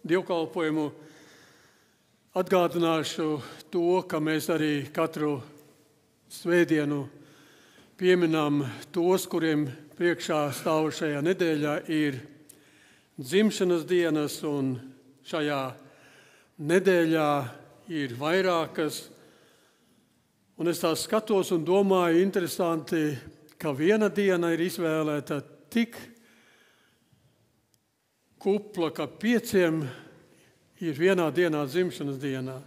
dievkalpojumu, atgādināšu to, ka mēs arī katru svētdienu pieminam tos, kuriem priekšā stāvošajā nedēļā ir dzimšanas dienas, un šajā nedēļā ir vairākas. Un es tā skatos un domāju, interesanti, ka viena diena ir izvēlēta tik kupla, ka 5 ir vienā dienā dzimšanas dienā.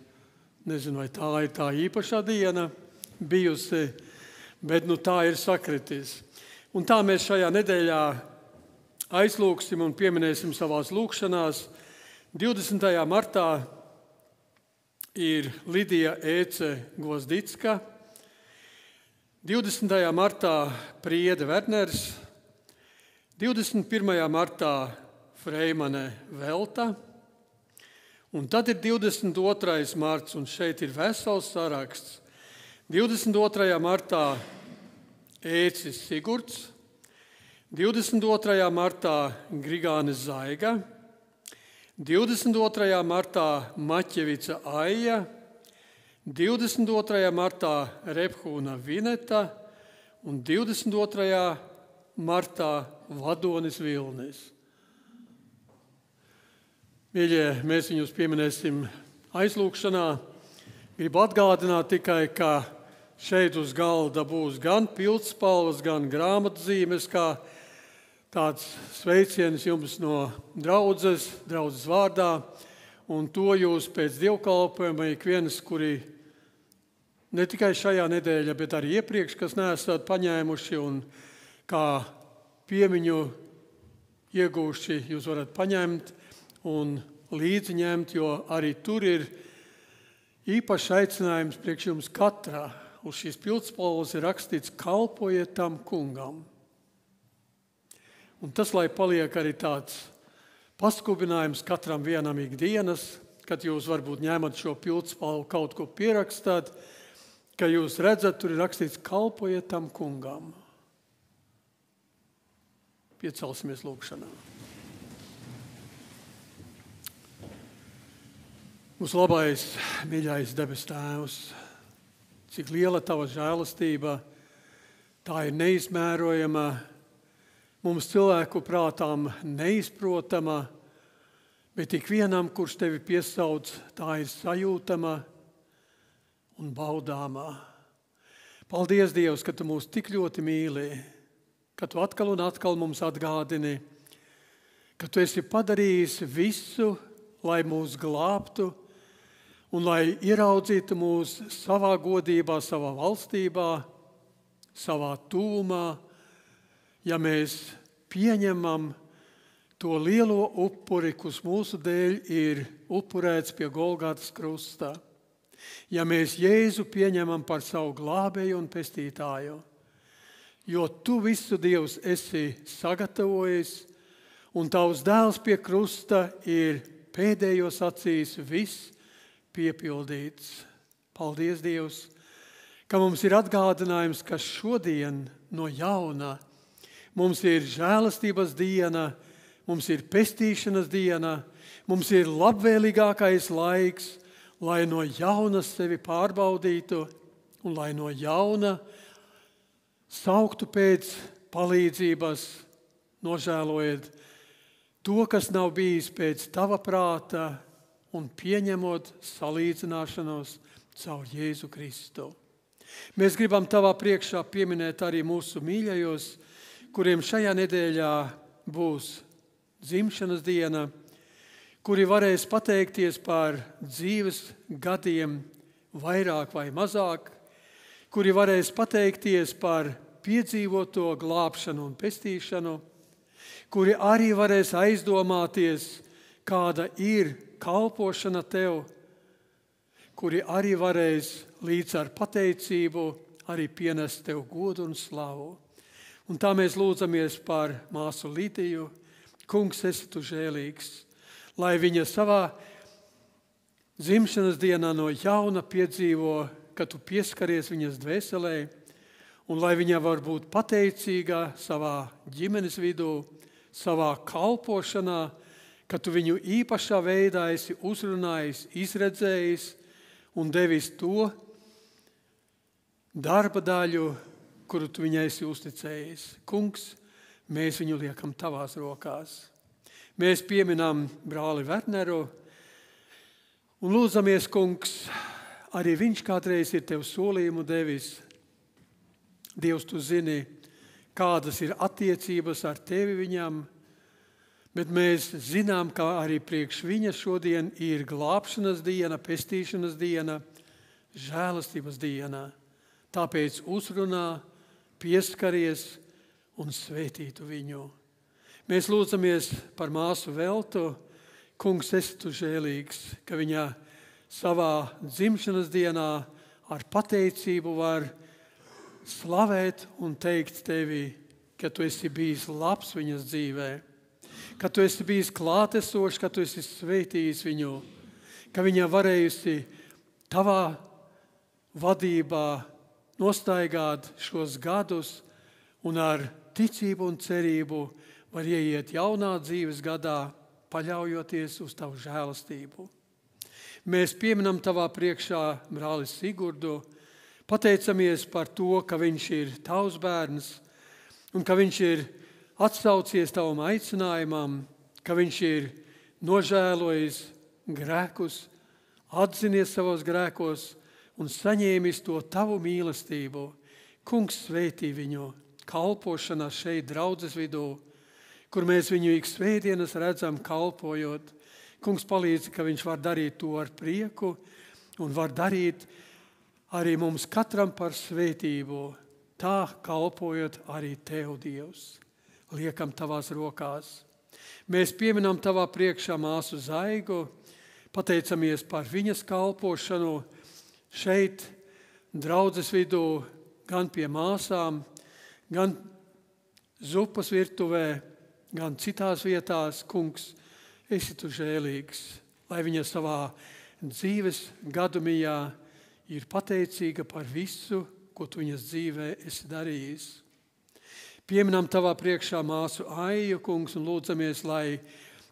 Nezinu, vai tā ir tā īpašā diena bijusi, bet tā ir sakritis. Un tā mēs šajā nedēļā aizlūksim un pieminēsim savās lūkšanās. 20. martā ir Lidija Ēce Gvozdicka, 20. martā Priede Werners, 21. martā Freimane Velta, un tad ir 22. marts, un šeit ir vesels saraksts. 22. martā Ēcis Sigurds, 22. martā Grigāne Zaiga, 22. martā Maķevica Aija, 22. martā Rephūna Vineta un 22. martā Vadonis Vilnis. Mīļie, mēs viņus pieminēsim aizlūkšanā. Gribu atgādināt tikai, ka šeit uz galda būs gan pildspalvas, gan grāmatzīmes, kā tāds sveiciens jums no draudzes vārdā. Un to jūs pēc dievkalpojuma ik viens, kuri ne tikai šajā nedēļā, bet arī iepriekš, kas neesat paņēmuši un kā piemiņu iegūši, jūs varat paņemt un līdzi ņemt, jo arī tur ir īpašs aicinājums priekš jums katrā. Uz šīs pildspalvas ir rakstīts: kalpojiet tam kungam. Un tas, lai paliek arī tāds paskubinājums katram vienam ikdienas, kad jūs varbūt ņemat šo pildspalvu, kaut ko pierakstāt, ka jūs redzat, tur ir rakstīts: kalpojiet tam kungam. Piecelsimies lūkšanā. Mūsu labais, mīļais debes Tēvs, cik liela tava žēlastība, tā ir neizmērojama, mums cilvēku prātām neizprotama, bet ik vienam, kurš tevi piesauc, tā ir sajūtama un baudāmā. Paldies, Dievs, ka tu mūs tik ļoti mīli, ka tu atkal un atkal mums atgādini, ka tu esi padarījis visu, lai mūs glābtu un lai ieraudzītu mūs savā godībā, savā valstībā, savā tūmā, ja mēs pieņemam to lielo upuri, kas mūsu dēļ ir upurēts pie Golgātas krusta. Ja mēs Jēzu pieņemam par savu glābēju un pestītāju, jo tu visu, Dievs, esi sagatavojis, un tavs dēls pie krusta ir pēdējos acīs viss piepildīts. Paldies, Dievs, ka mums ir atgādinājums, ka šodien no jauna mums ir žēlastības diena, mums ir pestīšanas diena, mums ir labvēlīgākais laiks, lai no jauna sevi pārbaudītu un lai no jauna sauktu pēc palīdzības, nožēlojot to, kas nav bijis pēc tava prāta un pieņemot salīdzināšanos caur Jēzu Kristu. Mēs gribam tavā priekšā pieminēt arī mūsu mīļajos, kuriem šajā nedēļā būs dzimšanas diena, kuri varēs pateikties par dzīves gadiem vairāk vai mazāk, kuri varēs pateikties par piedzīvoto glābšanu un pestīšanu, kuri arī varēs aizdomāties, kāda ir kalpošana tev, kuri arī varēs līdz ar pateicību arī pienest tev godu un slavu. Un tā mēs lūdzamies par māsu Lidiju. Kungs, esi tu žēlīgs, lai viņa savā dzimšanas dienā no jauna piedzīvo, ka tu pieskaries viņas dvēselē, un lai viņa var būt pateicīga savā ģimenes vidū, savā kalpošanā, ka tu viņu īpašā veidā esi uzrunājis, izredzējis un devis to darba daļu, kuru tu viņai esi uzticējis. Kungs, mēs viņu liekam tavās rokās. Mēs pieminām brāli Werneru un lūdzamies, kungs, arī viņš kādreiz ir tev solījumu devis. Dievs, tu zini, kādas ir attiecības ar tevi viņam. Bet mēs zinām, ka arī priekš viņa šodien ir glābšanas diena, pestīšanas diena, žēlastības diena. Tāpēc uzrunā, pieskaries un svētītu viņu. Mēs lūdzamies par māsu Veltu. Kungs, esi tu žēlīgs, ka viņa savā dzimšanas dienā ar pateicību var slavēt un teikt tevi, ka tu esi bijis labs viņas dzīvē, ka tu esi bijis klātesošs, ka tu esi svētījis viņu, ka viņa varējusi tavā vadībā nostaigāt šos gadus un ar ticību un cerību var ieiet jaunā dzīves gadā, paļaujoties uz tavu žēlastību. Mēs pieminam tavā priekšā brāli Sigurdu, pateicamies par to, ka viņš ir tavs bērns un ka viņš ir atsaucies tavam aicinājumam, ka viņš ir nožēlojis grēkus, atzinies savos grēkos un saņēmis to tavu mīlestību. Kungs, svētī viņu kalpošanā šeit draudzes vidū, kur mēs viņu ik svētdienas redzam kalpojot. Kungs, palīdzi, ka viņš var darīt to ar prieku un var darīt arī mums katram par svētību, tā kalpojot arī tev, Dievs. Liekam tavās rokās. Mēs pieminam tavā priekšā māsu Zaigu, pateicamies par viņas kalpošanu šeit, draudzes vidū, gan pie māsām, gan zupas virtuvē, gan citās vietās. Kungs, esi tu žēlīgs, lai viņa savā dzīves gadumijā ir pateicīga par visu, ko tu viņas dzīvē esi darījis. Pieminam tavā priekšā māsu Aiju, Kungs, un lūdzamies, lai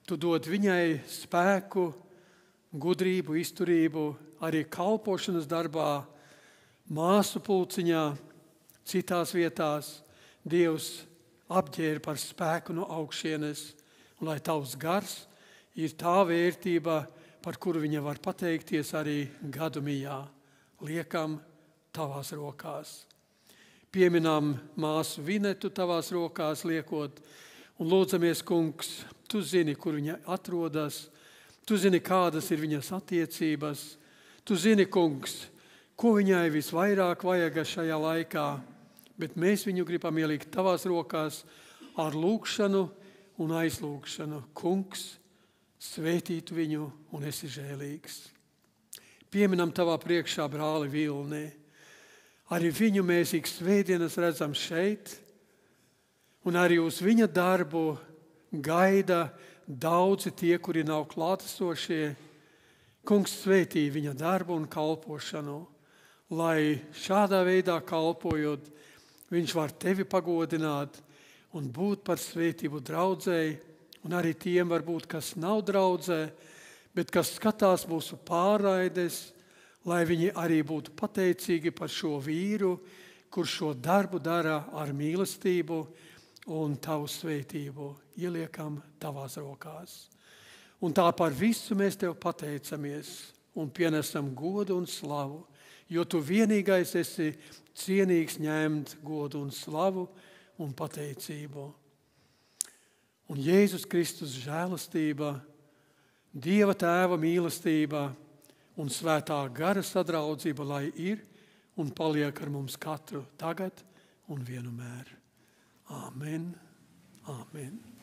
tu dod viņai spēku, gudrību, izturību, arī kalpošanas darbā, māsu pulciņā, citās vietās. Dievs apģēra par spēku no augšienes, un lai tavs gars ir tā vērtība, par kuru viņa var pateikties arī gadumijā. Liekam tavās rokās. Pieminam māsu Vinetu tavās rokās liekot, un lūdzamies, Kungs, tu zini, kur viņa atrodas, tu zini, kādas ir viņas attiecības, tu zini, Kungs, ko viņai visvairāk vajag šajā laikā, bet mēs viņu gribam ielikt tavās rokās ar lūgšanu un aizlūgšanu. Kungs, svētītu viņu un esi žēlīgs. Pieminam tavā priekšā brāli Vilni. Arī viņu mēs ik svētdienas redzam šeit, un arī uz viņa darbu gaida daudzi tie, kuri nav klātesošie. Kungs, svētī viņa darbu un kalpošanu, lai šādā veidā kalpojot, viņš var tevi pagodināt un būt par svētību draudzei, un arī tiem varbūt, kas nav draudzē, bet kas skatās mūsu pārraides, lai viņi arī būtu pateicīgi par šo vīru, kurš šo darbu dara ar mīlestību un tavu svētību. Ieliekam tavās rokās. Un tā par visu mēs tev pateicamies un pienesam godu un slavu, jo tu vienīgais esi cienīgs ņemt godu un slavu un pateicību. Un Jēzus Kristus žēlastība, Dieva Tēva mīlestība un svētā gara sadraudzība, lai ir un paliek ar mums katru tagad un vienmēr. Āmen. Āmen.